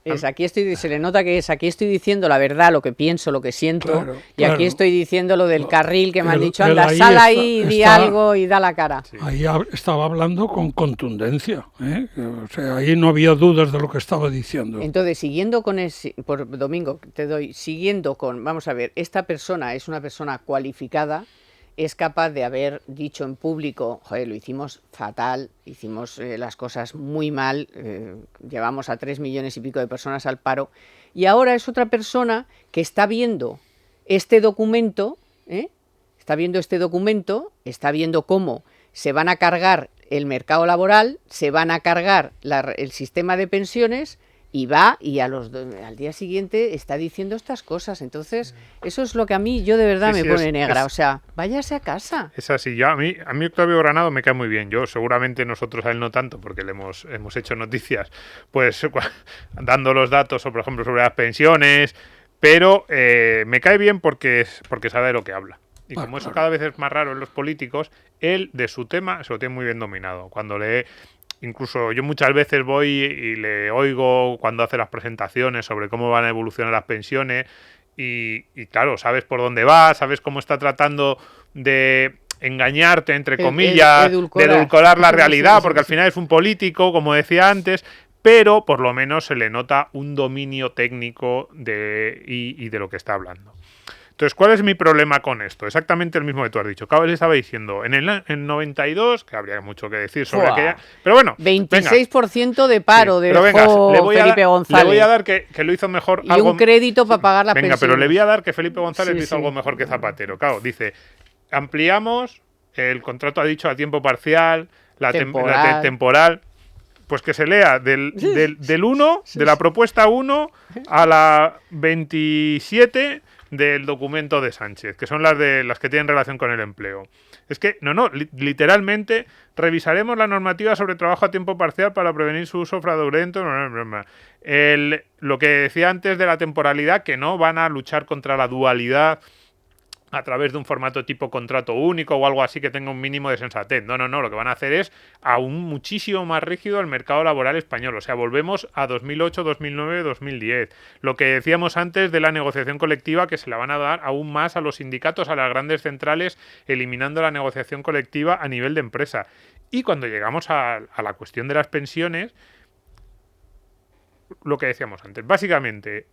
Se le nota que aquí estoy diciendo la verdad, lo que pienso, lo que siento, claro, y aquí estoy diciendo lo del carril que me han dicho, anda, ahí sal ahí y di algo y da la cara. Sí. Ahí estaba hablando con contundencia, ¿eh? O sea, ahí no había dudas de lo que estaba diciendo. Entonces, siguiendo con por Domingo, vamos a ver, esta persona es una persona cualificada, es capaz de haber dicho en público, joder, lo hicimos fatal, hicimos las cosas muy mal, llevamos a 3 millones y pico de personas al paro, y ahora es otra persona que está viendo este documento, está viendo cómo se van a cargar el mercado laboral, se van a cargar el sistema de pensiones, y va y al día siguiente está diciendo estas cosas. Entonces, eso es lo que yo de verdad me pone negra. O sea, váyase a casa. Es así. A mí Octavio Granado me cae muy bien. Yo seguramente nosotros a él no tanto, porque le hemos hecho noticias, pues dando los datos, por ejemplo, sobre las pensiones, pero me cae bien porque sabe de lo que habla. Y como eso cada vez es más raro en los políticos, él de su tema se lo tiene muy bien dominado. Incluso yo muchas veces voy y le oigo cuando hace las presentaciones sobre cómo van a evolucionar las pensiones y claro, sabes por dónde va, sabes cómo está tratando de engañarte, entre comillas, de edulcorar la realidad, porque al final es un político, como decía antes, pero por lo menos se le nota un dominio técnico y de lo que está hablando. Entonces, ¿cuál es mi problema con esto? Exactamente el mismo que tú has dicho. Cada vez estaba diciendo, en 92, que habría mucho que decir sobre aquella... Pero bueno, 26% de paro dejó Felipe González. Le voy a dar que lo hizo mejor. Y un crédito para pagar las pensiones. Pero le voy a dar que Felipe González hizo algo mejor que Zapatero. Claro, dice, ampliamos el contrato, ha dicho, a tiempo parcial, la temporal. Pues que se lea del 1, de la propuesta 1 a la 27 del documento de Sánchez, que son las que tienen relación con el empleo. Es que, literalmente, revisaremos la normativa sobre trabajo a tiempo parcial para prevenir su uso fraudulento. Lo que decía antes de la temporalidad, que no van a luchar contra la dualidad a través de un formato tipo contrato único o algo así que tenga un mínimo de sensatez. No, lo que van a hacer es aún muchísimo más rígido el mercado laboral español. O sea, volvemos a 2008, 2009, 2010. Lo que decíamos antes de la negociación colectiva, que se la van a dar aún más a los sindicatos, a las grandes centrales, eliminando la negociación colectiva a nivel de empresa. Y cuando llegamos a la cuestión de las pensiones, lo que decíamos antes, básicamente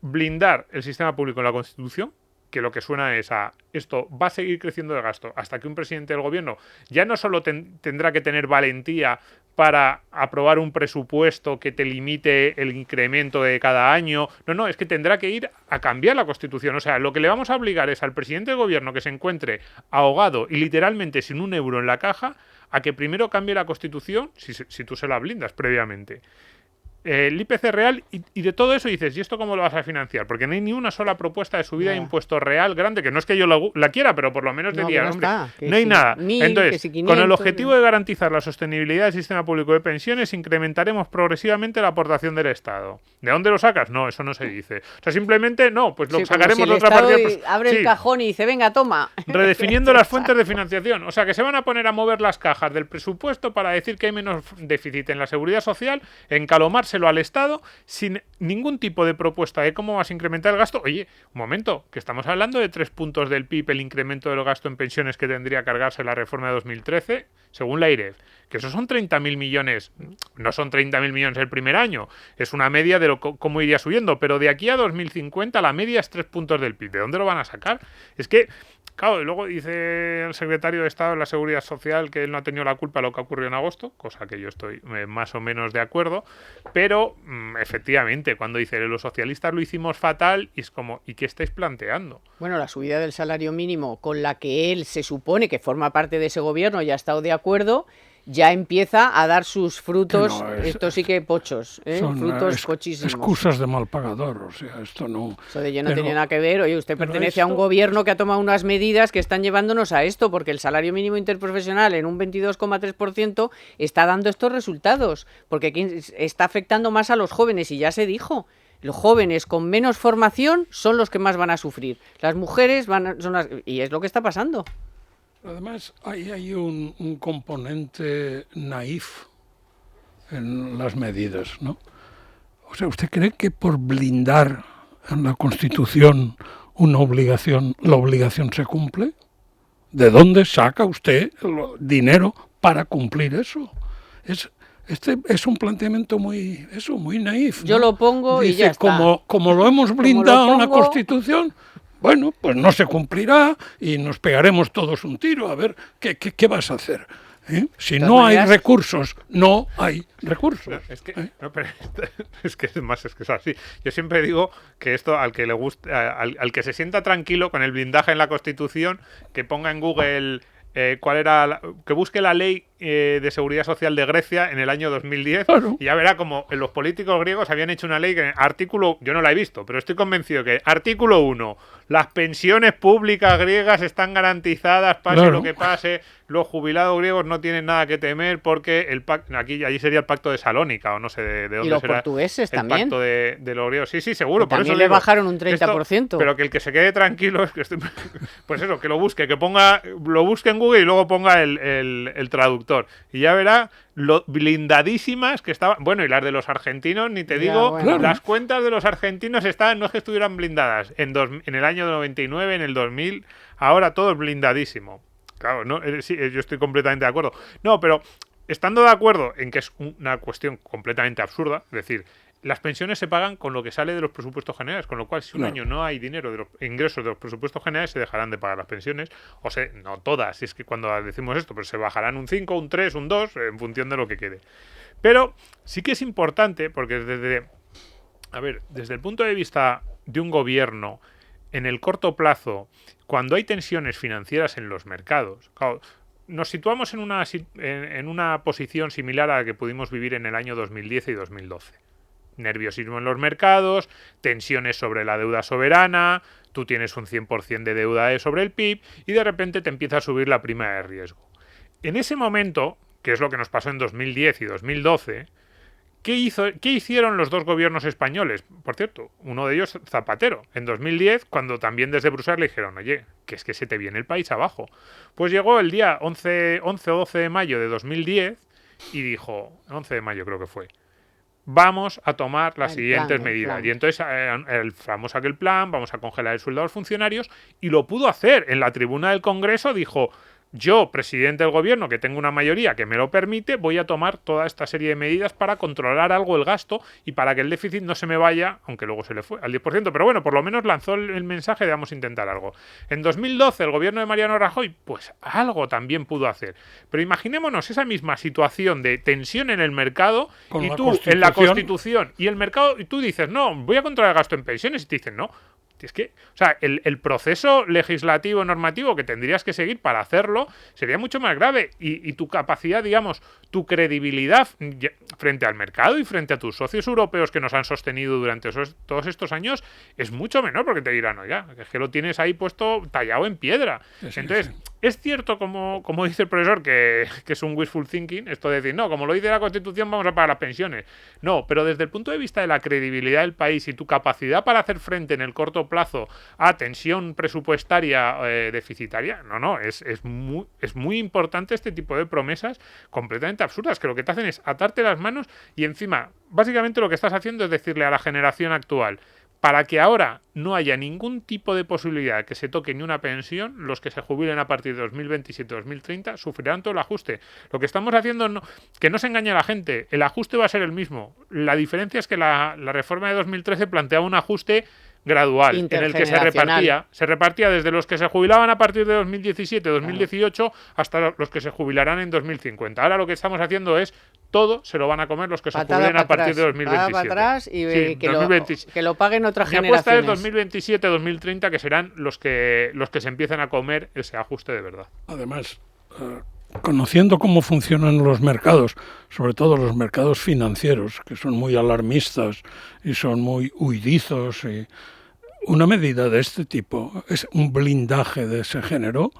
blindar el sistema público en la Constitución, que lo que suena es a esto va a seguir creciendo de gasto hasta que un presidente del gobierno ya no solo tendrá que tener valentía para aprobar un presupuesto que te limite el incremento de cada año, es que tendrá que ir a cambiar la Constitución. O sea, lo que le vamos a obligar es al presidente del gobierno que se encuentre ahogado y literalmente sin un euro en la caja, a que primero cambie la Constitución, si tú se la blindas previamente. El IPC real y de todo eso dices, ¿y esto cómo lo vas a financiar? Porque no hay ni una sola propuesta de subida de impuesto real grande, que no es que yo la quiera, pero por lo menos diría, hombre, no hay nada. Entonces, con el objetivo de garantizar la sostenibilidad del sistema público de pensiones, incrementaremos progresivamente la aportación del Estado. ¿De dónde lo sacas? No, eso no se dice. O sea, simplemente pues lo sacaremos de otra partida. Abre el cajón y dice, venga, toma. Redefiniendo las fuentes de financiación. O sea, que se van a poner a mover las cajas del presupuesto para decir que hay menos déficit en la seguridad social, encalomarse al Estado sin ningún tipo de propuesta de cómo vas a incrementar el gasto. Oye, un momento, que estamos hablando de 3 puntos del PIB el incremento del gasto en pensiones que tendría que cargarse la reforma de 2013, según la IREF, que esos son 30.000 millones. No son 30.000 millones el primer año, es una media de cómo iría subiendo, pero de aquí a 2050 la media es 3 puntos del PIB. ¿De dónde lo van a sacar? Es que claro, y luego dice el secretario de Estado de la Seguridad Social que él no ha tenido la culpa de lo que ocurrió en agosto, cosa que yo estoy más o menos de acuerdo, pero efectivamente, cuando dice los socialistas lo hicimos fatal, y es como, ¿y qué estáis planteando? Bueno, la subida del salario mínimo con la que él se supone que forma parte de ese gobierno y ha estado de acuerdo, ya empieza a dar sus frutos, esto sí que pochos, son frutos pochísimos. Excusas de mal pagador, o sea, esto no... Eso de yo no tenía nada que ver, oye, usted pertenece a un gobierno que ha tomado unas medidas que están llevándonos a esto, porque el salario mínimo interprofesional en un 22,3% está dando estos resultados, porque está afectando más a los jóvenes, y ya se dijo, los jóvenes con menos formación son los que más van a sufrir, las mujeres y es lo que está pasando. Además, hay un componente naif en las medidas, ¿no? O sea, ¿usted cree que por blindar en la Constitución una obligación, la obligación se cumple? ¿De dónde saca usted el dinero para cumplir eso? Este es un planteamiento muy naif, ¿no? Yo lo pongo. Dice, y ya está. Como lo hemos blindado en la Constitución, bueno, pues no se cumplirá y nos pegaremos todos un tiro. A ver, ¿qué vas a hacer? Si no hay recursos, no hay recursos. Es que es así. Yo siempre digo que esto, al que le gusta, al que se sienta tranquilo con el blindaje en la Constitución, que ponga en Google que busque la ley de seguridad social de Grecia en el año 2010, claro. Y ya verá como los políticos griegos habían hecho una ley que yo no la he visto, pero estoy convencido que artículo 1, las pensiones públicas griegas están garantizadas, pase lo que pase, los jubilados griegos no tienen nada que temer porque allí sería el pacto de Salónica, o no sé de dónde será. Y los portugueses el también. Pacto de los griegos, sí, seguro. Por también eso le bajaron un 30%. Pero que el que se quede tranquilo, es que pues eso, que lo busque, lo busque en Google y luego ponga el traductor. Y ya verá lo blindadísimas que estaban. Bueno, y las de los argentinos, ni te digo, bueno. Las cuentas de los argentinos estaban, no es que estuvieran blindadas en el año 99, en el 2000, ahora todo es blindadísimo. Claro, sí, yo estoy completamente de acuerdo. No, pero estando de acuerdo en que es una cuestión completamente absurda, es decir, las pensiones se pagan con lo que sale de los presupuestos generales, con lo cual si un año no hay dinero de los ingresos de los presupuestos generales, se dejarán de pagar las pensiones, no todas, si es que cuando decimos esto, pero se bajarán un 5, un 3, un 2, en función de lo que quede. Pero sí que es importante, porque desde el punto de vista de un gobierno, en el corto plazo, cuando hay tensiones financieras en los mercados, claro, nos situamos en una posición similar a la que pudimos vivir en el año 2010 y 2012. Nerviosismo en los mercados, tensiones sobre la deuda soberana, tú tienes un 100% de deuda sobre el PIB y de repente te empieza a subir la prima de riesgo. En ese momento, que es lo que nos pasó en 2010 y 2012, ¿qué hicieron los dos gobiernos españoles? Por cierto, uno de ellos Zapatero, en 2010, cuando también desde Bruselas le dijeron, oye, que es que se te viene el país abajo. Pues llegó el día 11 o 12 de mayo de 2010 y dijo, 11 de mayo creo que fue, vamos a tomar las siguientes medidas. Y entonces el famoso aquel plan, vamos a congelar el sueldo a los funcionarios, y lo pudo hacer. En la tribuna del Congreso dijo, yo, presidente del gobierno, que tengo una mayoría que me lo permite, voy a tomar toda esta serie de medidas para controlar algo el gasto y para que el déficit no se me vaya, aunque luego se le fue al 10%, pero bueno, por lo menos lanzó el mensaje de vamos a intentar algo. En 2012 el gobierno de Mariano Rajoy, pues algo también pudo hacer. Pero imaginémonos esa misma situación de tensión en el mercado y tú en la Constitución y el mercado, y tú dices, no, voy a controlar el gasto en pensiones, y te dicen, no. Es que, o sea, el proceso legislativo normativo que tendrías que seguir para hacerlo sería mucho más grave y tu capacidad, digamos, tu credibilidad frente al mercado y frente a tus socios europeos que nos han sostenido durante todos estos años es mucho menor, porque te dirán, oye, es que lo tienes ahí puesto tallado en piedra. Sí, entonces, sí. Es cierto, como dice el profesor, que es un wishful thinking, esto de decir, no, como lo dice la Constitución, vamos a pagar las pensiones. No, pero desde el punto de vista de la credibilidad del país y tu capacidad para hacer frente en el corto plazo a tensión presupuestaria deficitaria, es muy importante este tipo de promesas completamente absurdas, que lo que te hacen es atarte las manos y encima, básicamente lo que estás haciendo es decirle a la generación actual, para que ahora no haya ningún tipo de posibilidad de que se toque ni una pensión, los que se jubilen a partir de 2027-2030 sufrirán todo el ajuste. Lo que estamos haciendo, que no se engañe a la gente, el ajuste va a ser el mismo. La diferencia es que la reforma de 2013 planteaba un ajuste gradual, en el que se repartía desde los que se jubilaban a partir de 2017-2018 hasta los que se jubilarán en 2050. Ahora lo que estamos haciendo es todo se lo van a comer los que se jubilen a partir de 2027. Para atrás y sí, que lo paguen otras generaciones. Mi apuesta es 2027-2030, que serán los que se empiecen a comer ese ajuste de verdad. Además, conociendo cómo funcionan los mercados, sobre todo los mercados financieros, que son muy alarmistas y son muy huidizos, y una medida de este tipo, es un blindaje de ese género,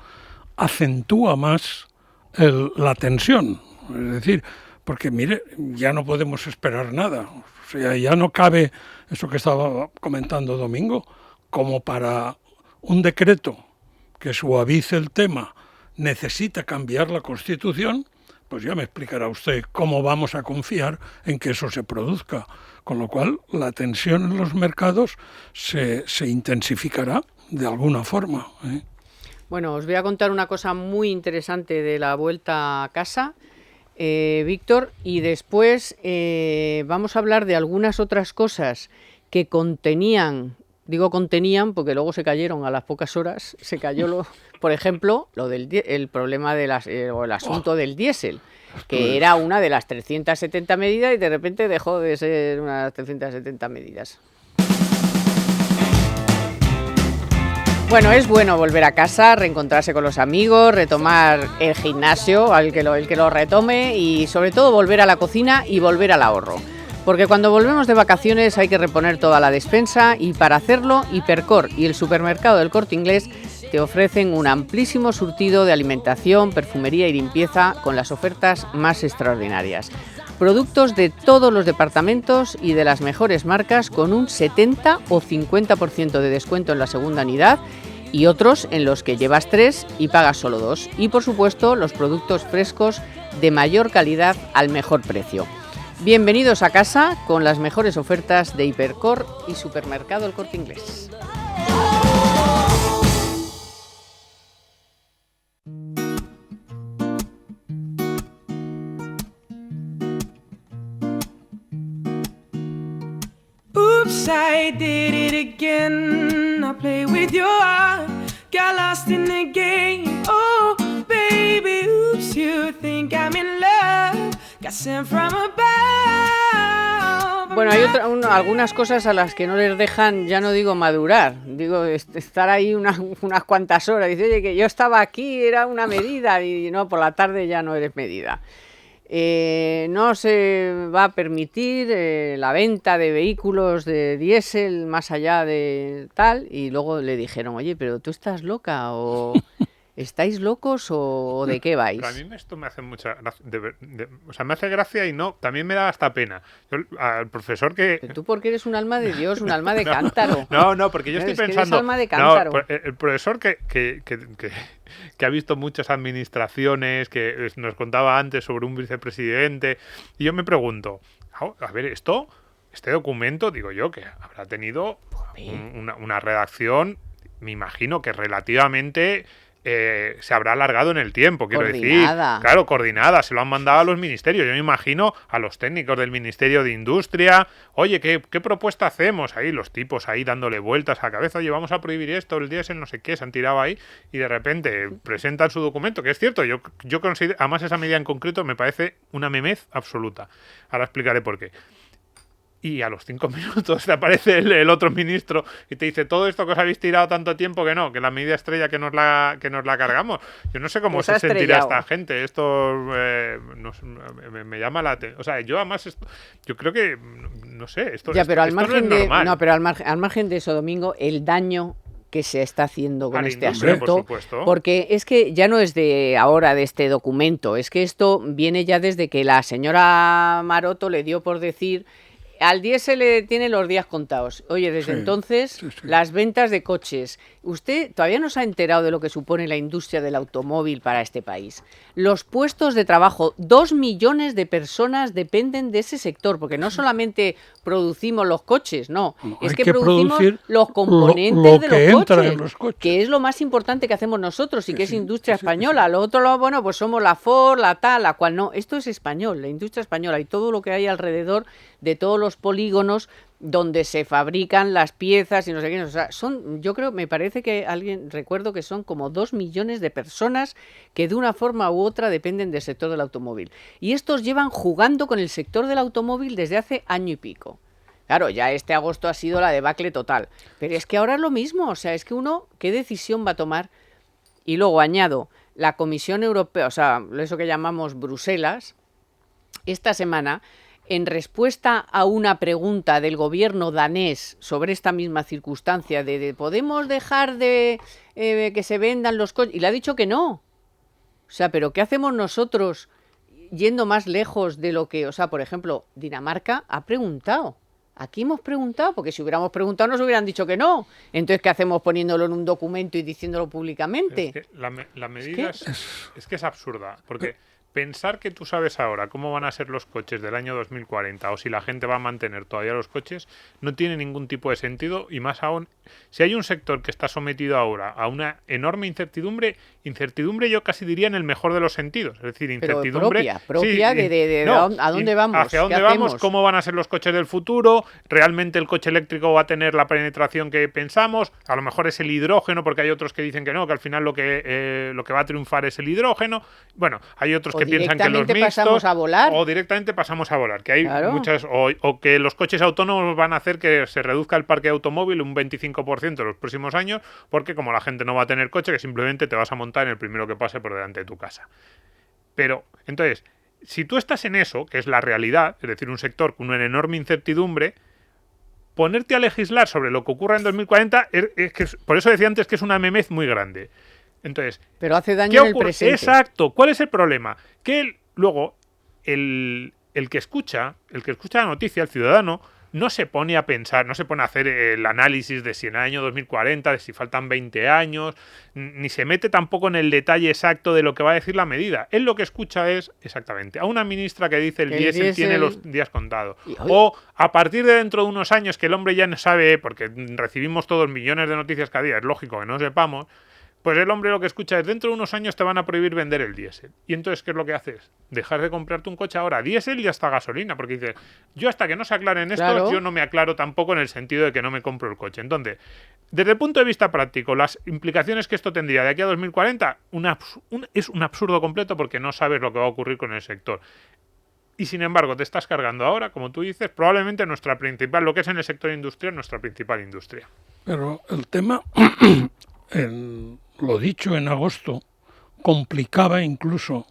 acentúa más la tensión. Es decir, porque mire, ya no podemos esperar nada. O sea, ya no cabe eso que estaba comentando Domingo, como para un decreto que suavice el tema necesita cambiar la Constitución, pues ya me explicará usted cómo vamos a confiar en que eso se produzca. Con lo cual, la tensión en los mercados se intensificará de alguna forma. Bueno, os voy a contar una cosa muy interesante de la vuelta a casa, Víctor, y después vamos a hablar de algunas otras cosas que contenían, digo contenían porque luego se cayeron a las pocas horas, se cayó por ejemplo, el problema o el asunto del diésel, que era una de las 370 medidas y de repente dejó de ser una de las 370 medidas. Bueno, es bueno volver a casa, reencontrarse con los amigos, retomar el gimnasio, el que lo retome, y sobre todo volver a la cocina y volver al ahorro. Porque cuando volvemos de vacaciones hay que reponer toda la despensa, y para hacerlo Hipercor y el supermercado del Corte Inglés te ofrecen un amplísimo surtido de alimentación, perfumería y limpieza con las ofertas más extraordinarias. Productos de todos los departamentos y de las mejores marcas con un 70 o 50% de descuento en la segunda unidad, y otros en los que llevas 3 y pagas solo 2. Y por supuesto los productos frescos de mayor calidad al mejor precio. Bienvenidos a casa con las mejores ofertas de Hipercor y Supermercado El Corte Inglés. Oops, I did it again. I play with your heart, got lost in the game. Oh, baby, oops, you think I'm in love. Got sent from above. Bueno, hay algunas cosas a las que no les dejan, ya no digo madurar, digo estar ahí unas cuantas horas. Dice, oye, que yo estaba aquí, era una medida, y no, por la tarde ya no eres medida. No se va a permitir la venta de vehículos de diésel más allá de tal, y luego le dijeron, oye, pero tú estás loca o estáis locos o de qué vais. Pero a mí esto me hace mucha gracia, o sea, me hace gracia y no, también me da hasta pena. Yo, al profesor que... Pero tú porque eres un alma de Dios, un alma de cántaro. No, porque yo estoy Es que pensando... eres alma de cántaro. No, el profesor que ha visto muchas administraciones, que nos contaba antes sobre un vicepresidente, y yo me pregunto, a ver, este documento, digo yo, que habrá tenido una redacción, me imagino que relativamente... se habrá alargado en el tiempo, quiero decir. Claro, coordinada, se lo han mandado a los ministerios. Yo me imagino a los técnicos del Ministerio de Industria. Oye, ¿qué propuesta hacemos? Ahí los tipos ahí dándole vueltas a la cabeza. Oye, vamos a prohibir esto, el diésel, no sé qué, se han tirado ahí y de repente presentan su documento, que es cierto, yo considero, además esa medida en concreto me parece una memez absoluta. Ahora explicaré por qué. Y a los 5 minutos te aparece el otro ministro y te dice todo esto que os habéis tirado tanto tiempo que no, que la medida estrella que nos la cargamos. Yo no sé cómo se sentirá esta gente. Esto me llama la atención. O sea, yo además yo creo que no sé, esto, ya, pero esto no es normal. No, pero al margen de eso, Domingo, el daño que se está haciendo con este asunto, porque es que ya no es de ahora de este documento, es que esto viene ya desde que la señora Maroto le dio por decir al diésel le tiene los días contados. Oye, desde entonces, las ventas de coches. Usted todavía no se ha enterado de lo que supone la industria del automóvil para este país. Los puestos de trabajo, 2 millones de personas dependen de ese sector, porque no solamente producimos los coches, no, es que producimos los componentes de los coches, que es lo más importante que hacemos nosotros y que es industria española. Lo otro, bueno, pues somos la Ford, la tal, la cual no. Esto es español, la industria española y todo lo que hay alrededor de todos los polígonos donde se fabrican las piezas y no sé qué. O sea, yo creo, me parece que recuerdo que son como 2 millones de personas que de una forma u otra dependen del sector del automóvil. Y estos llevan jugando con el sector del automóvil desde hace año y pico. Claro, ya este agosto ha sido la debacle total. Pero es que ahora es lo mismo. O sea, es que uno, ¿qué decisión va a tomar? Y luego añado, la Comisión Europea, o sea, eso que llamamos Bruselas, esta semana, en respuesta a una pregunta del gobierno danés sobre esta misma circunstancia de ¿podemos dejar de que se vendan los coches? Y le ha dicho que no. O sea, ¿pero qué hacemos nosotros yendo más lejos de lo que, o sea, por ejemplo, Dinamarca ha preguntado? Aquí hemos preguntado, porque si hubiéramos preguntado nos hubieran dicho que no. Entonces, ¿qué hacemos poniéndolo en un documento y diciéndolo públicamente? Es que la medida es que es absurda, porque... Pensar que tú sabes ahora cómo van a ser los coches del año 2040 o si la gente va a mantener todavía los coches no tiene ningún tipo de sentido, y más aún si hay un sector que está sometido ahora a una enorme incertidumbre yo casi diría en el mejor de los sentidos, es decir, incertidumbre propia a dónde vamos, hacia dónde vamos, cómo van a ser los coches del futuro, realmente el coche eléctrico va a tener la penetración que pensamos, a lo mejor es el hidrógeno, porque hay otros que dicen que no, que al final lo que va a triunfar es el hidrógeno. Bueno, hay otros que piensan que los mixtos, pasamos a volar. O directamente pasamos a volar, que hay muchas, o que los coches autónomos van a hacer que se reduzca el parque de automóvil un 25% en los próximos años, porque como la gente no va a tener coche, que simplemente te vas a montar en el primero que pase por delante de tu casa. Pero, entonces, si tú estás en eso, que es la realidad, es decir, un sector con una enorme incertidumbre, ponerte a legislar sobre lo que ocurra en 2040, es que, por eso decía antes que es una memez muy grande. Entonces, pero hace daño en el presente. Exacto. ¿Cuál es el problema? Que luego el que escucha la noticia, el ciudadano, no se pone a pensar, no se pone a hacer el análisis de si en el año 2040, de si faltan 20 años, ni se mete tampoco en el detalle exacto de lo que va a decir la medida. Él lo que escucha es, exactamente, a una ministra que dice el diésel tiene los días contados. O a partir de dentro de unos años que el hombre ya no sabe, porque recibimos todos millones de noticias cada día, es lógico que no sepamos, pues el hombre lo que escucha es dentro de unos años te van a prohibir vender el diésel. Y entonces, ¿qué es lo que haces? Dejar de comprarte un coche ahora diésel y hasta gasolina, porque dices, yo hasta que no se aclaren esto, yo no me aclaro tampoco en el sentido de que no me compro el coche. Entonces, desde el punto de vista práctico, las implicaciones que esto tendría de aquí a 2040 es un absurdo completo, porque no sabes lo que va a ocurrir con el sector. Y sin embargo, te estás cargando ahora, como tú dices, probablemente nuestra principal, lo que es en el sector industrial, nuestra principal industria. Pero el tema, lo dicho en agosto, complicaba incluso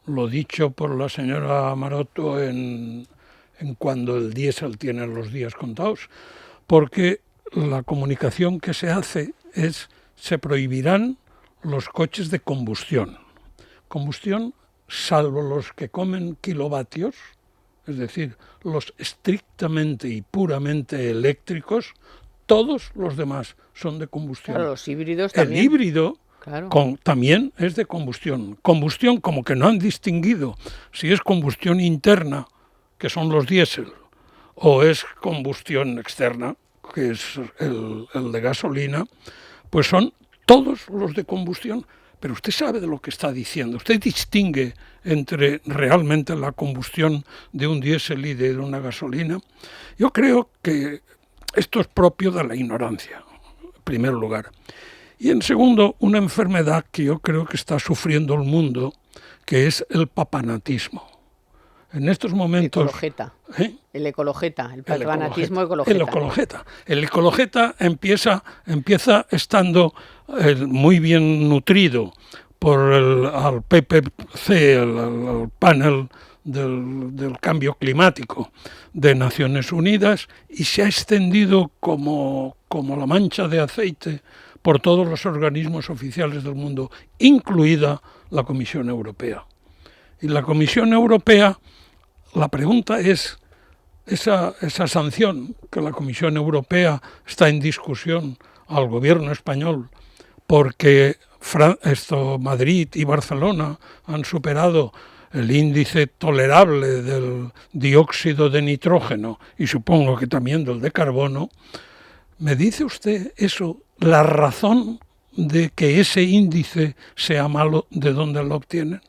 lo dicho por la señora Maroto en cuando el diésel tiene los días contados, porque la comunicación que se hace es, se prohibirán los coches de combustión. Combustión, salvo los que comen kilovatios, es decir, los estrictamente y puramente eléctricos, todos los demás son de combustión. Claro, los híbridos también. El híbrido claro. También es de combustión. Combustión, como que no han distinguido si es combustión interna, que son los diésel, o es combustión externa, que es el de gasolina, pues son todos los de combustión. Pero usted sabe de lo que está diciendo. Usted distingue entre realmente la combustión de un diésel y de una gasolina. Yo creo que esto es propio de la ignorancia, en primer lugar. Y en segundo, una enfermedad que yo creo que está sufriendo el mundo, que es el papanatismo. En estos momentos... Ecologeta. El ecologeta, el papanatismo ecologeta. El ecologeta empieza estando muy bien nutrido por el PPC, el panel del cambio climático de Naciones Unidas, y se ha extendido como la mancha de aceite por todos los organismos oficiales del mundo, incluida la Comisión Europea. Y la Comisión Europea, la pregunta es, esa sanción que la Comisión Europea está en discusión al gobierno español porque Madrid y Barcelona han superado el índice tolerable del dióxido de nitrógeno y supongo que también del de carbono, ¿me dice usted eso, la razón de que ese índice sea malo, de dónde lo obtienen?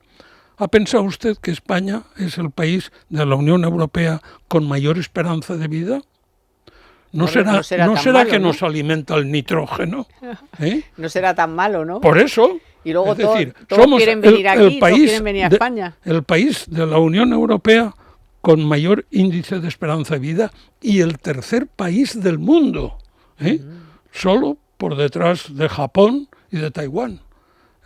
¿Ha pensado usted que España es el país de la Unión Europea con mayor esperanza de vida? ¿No será malo, que nos alimenta el nitrógeno? No será tan malo, ¿no? Por eso. Y luego es decir, todos quieren venir aquí, todos quieren venir a España. El país de la Unión Europea con mayor índice de esperanza de vida y el tercer país del mundo, solo por detrás de Japón y de Taiwán.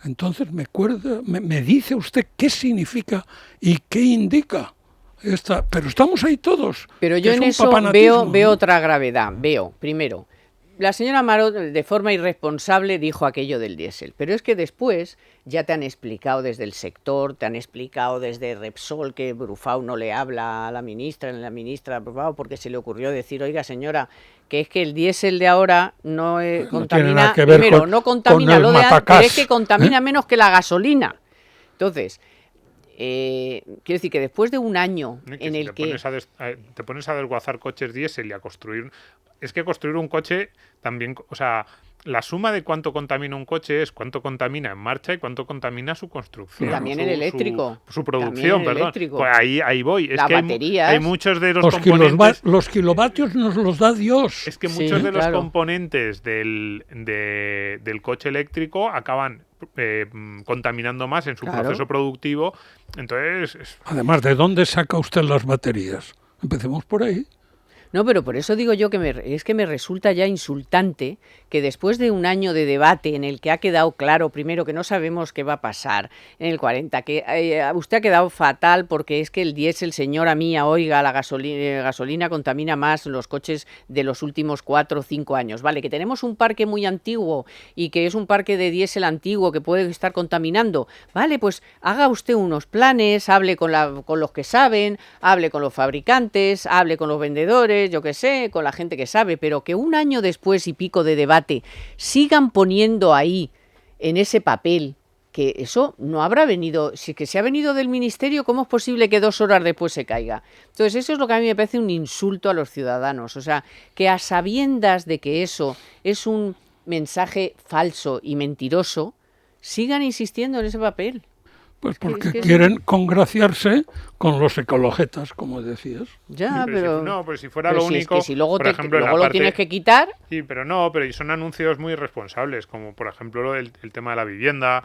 Entonces me dice usted qué significa y qué indica esta, pero estamos ahí todos. Pero yo en eso veo otra gravedad. Primero, la señora Marot de forma irresponsable dijo aquello del diésel, pero es que después ya te han explicado desde el sector, te han explicado desde Repsol que Brufau no le habla a la ministra Brufau porque se le ocurrió decir, oiga señora, que es que el diésel de ahora no contamina, primero, no contamina lo de antes, pero es que contamina menos que la gasolina. Entonces, quiero decir que después de un año en el que... te pones a desguazar coches diésel y a construir... Es que construir un coche también... O sea, la suma de cuánto contamina un coche es cuánto contamina en marcha y cuánto contamina su construcción. También el eléctrico. Su producción, perdón. Pues ahí voy. Es las que baterías. Hay muchos de los componentes... Los kilovatios nos los da Dios. Es que muchos de los componentes del coche eléctrico acaban contaminando más en su proceso productivo. Entonces... Además, ¿de dónde saca usted las baterías? Empecemos por ahí. No, pero por eso digo yo que me resulta ya insultante que después de un año de debate en el que ha quedado claro, primero, que no sabemos qué va a pasar en el 40, que usted ha quedado fatal porque es que el diésel, señora mía, oiga, la gasolina contamina más los coches de los últimos 4 o 5 años. Vale, que tenemos un parque muy antiguo y que es un parque de diésel antiguo que puede estar contaminando. Vale, pues haga usted unos planes, hable con los que saben, hable con los fabricantes, hable con los vendedores, yo qué sé, con la gente que sabe, pero que un año después y pico de debate sigan poniendo ahí, en ese papel, que eso no habrá venido, si que se ha venido del ministerio, ¿cómo es posible que 2 horas después se caiga? Entonces eso es lo que a mí me parece un insulto a los ciudadanos, o sea, que a sabiendas de que eso es un mensaje falso y mentiroso, sigan insistiendo en ese papel. Pues porque quieren congraciarse con los ecologetas, como decías. Ya, pero si fuera lo único... Es que si luego, por ejemplo, luego lo tienes que quitar... Sí, pero son anuncios muy irresponsables, como por ejemplo el tema de la vivienda,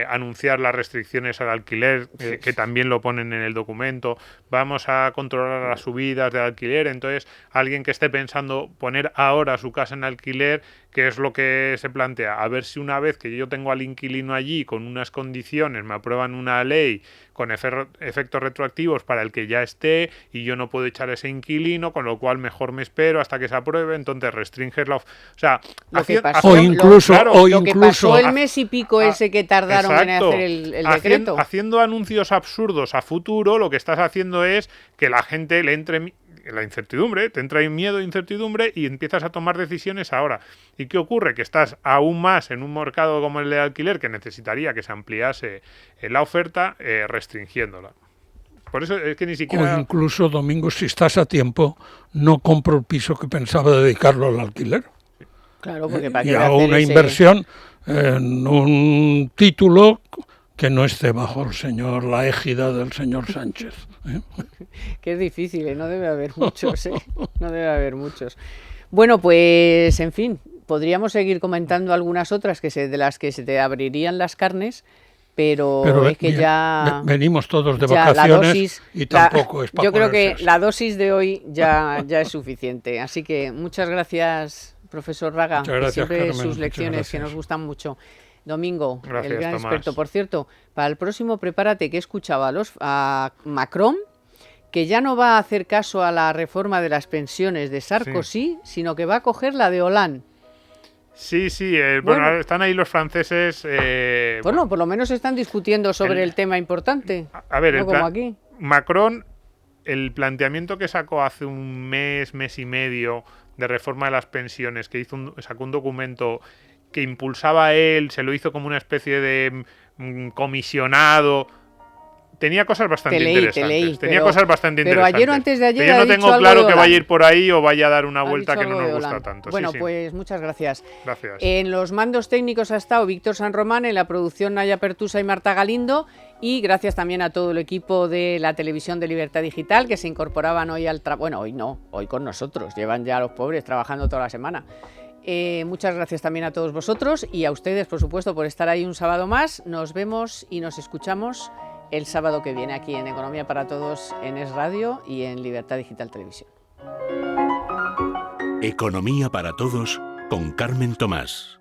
anunciar las restricciones al alquiler, que también lo ponen en el documento, vamos a controlar las subidas de alquiler, entonces alguien que esté pensando poner ahora su casa en alquiler, ¿qué es lo que se plantea? A ver si una vez que yo tengo al inquilino allí con unas condiciones, me aprueban una ley con efectos retroactivos para el que ya esté y yo no puedo echar a ese inquilino, con lo cual mejor me espero hasta que se apruebe, entonces restringes la... O sea, lo que pasó, o incluso que pasó el mes y pico ese que tardaron en hacer el decreto. Haciendo anuncios absurdos a futuro, lo que estás haciendo es que la gente le entre la incertidumbre, te entra miedo e incertidumbre y empiezas a tomar decisiones ahora. ¿Y qué ocurre? Que estás aún más en un mercado como el de alquiler, que necesitaría que se ampliase la oferta, restringiéndola. Por eso es que ni siquiera... O incluso, Domingo, si estás a tiempo, no compro el piso que pensaba dedicarlo al alquiler. Claro, porque para y hago una inversión en un título que no esté bajo la égida del señor Sánchez. Que es difícil, no debe haber muchos, no debe haber muchos. Bueno, pues, en fin, podríamos seguir comentando algunas otras de las que se te abrirían las carnes, pero es que ya... Venimos todos de vacaciones y tampoco es para yo creo que ponerse. la dosis de hoy ya es suficiente. Así que muchas gracias, profesor Raga. Muchas gracias, siempre Carmen, sus lecciones muchas que nos gustan mucho. Domingo, gracias, el gran Tomás. experto. Por cierto, para el próximo prepárate, que he escuchado a Macron, que ya no va a hacer caso a la reforma de las pensiones de Sarkozy, sino que va a coger la de Hollande. Sí, bueno, están ahí los franceses... Bueno, por lo menos están discutiendo sobre el tema importante. A ver, no como aquí. Macron, el planteamiento que sacó hace un mes y medio de reforma de las pensiones, que sacó un documento que impulsaba él, se lo hizo como una especie de comisionado. Tenía cosas bastante interesantes. Pero ayer o antes de ayer yo no tengo claro que vaya a ir por ahí o vaya a dar una vuelta que no nos gusta tanto. Bueno, sí. Pues muchas gracias. Gracias. En los mandos técnicos ha estado Víctor San Román, en la producción Naya Pertusa y Marta Galindo, y gracias también a todo el equipo de la televisión de Libertad Digital que se incorporaban hoy al trabajo. Bueno, hoy no, hoy con nosotros. Llevan ya los pobres trabajando toda la semana. Muchas gracias también a todos vosotros y a ustedes, por supuesto, por estar ahí un sábado más. Nos vemos y nos escuchamos el sábado que viene aquí en Economía para Todos en Es Radio y en Libertad Digital Televisión. Economía para Todos con Carmen Tomás.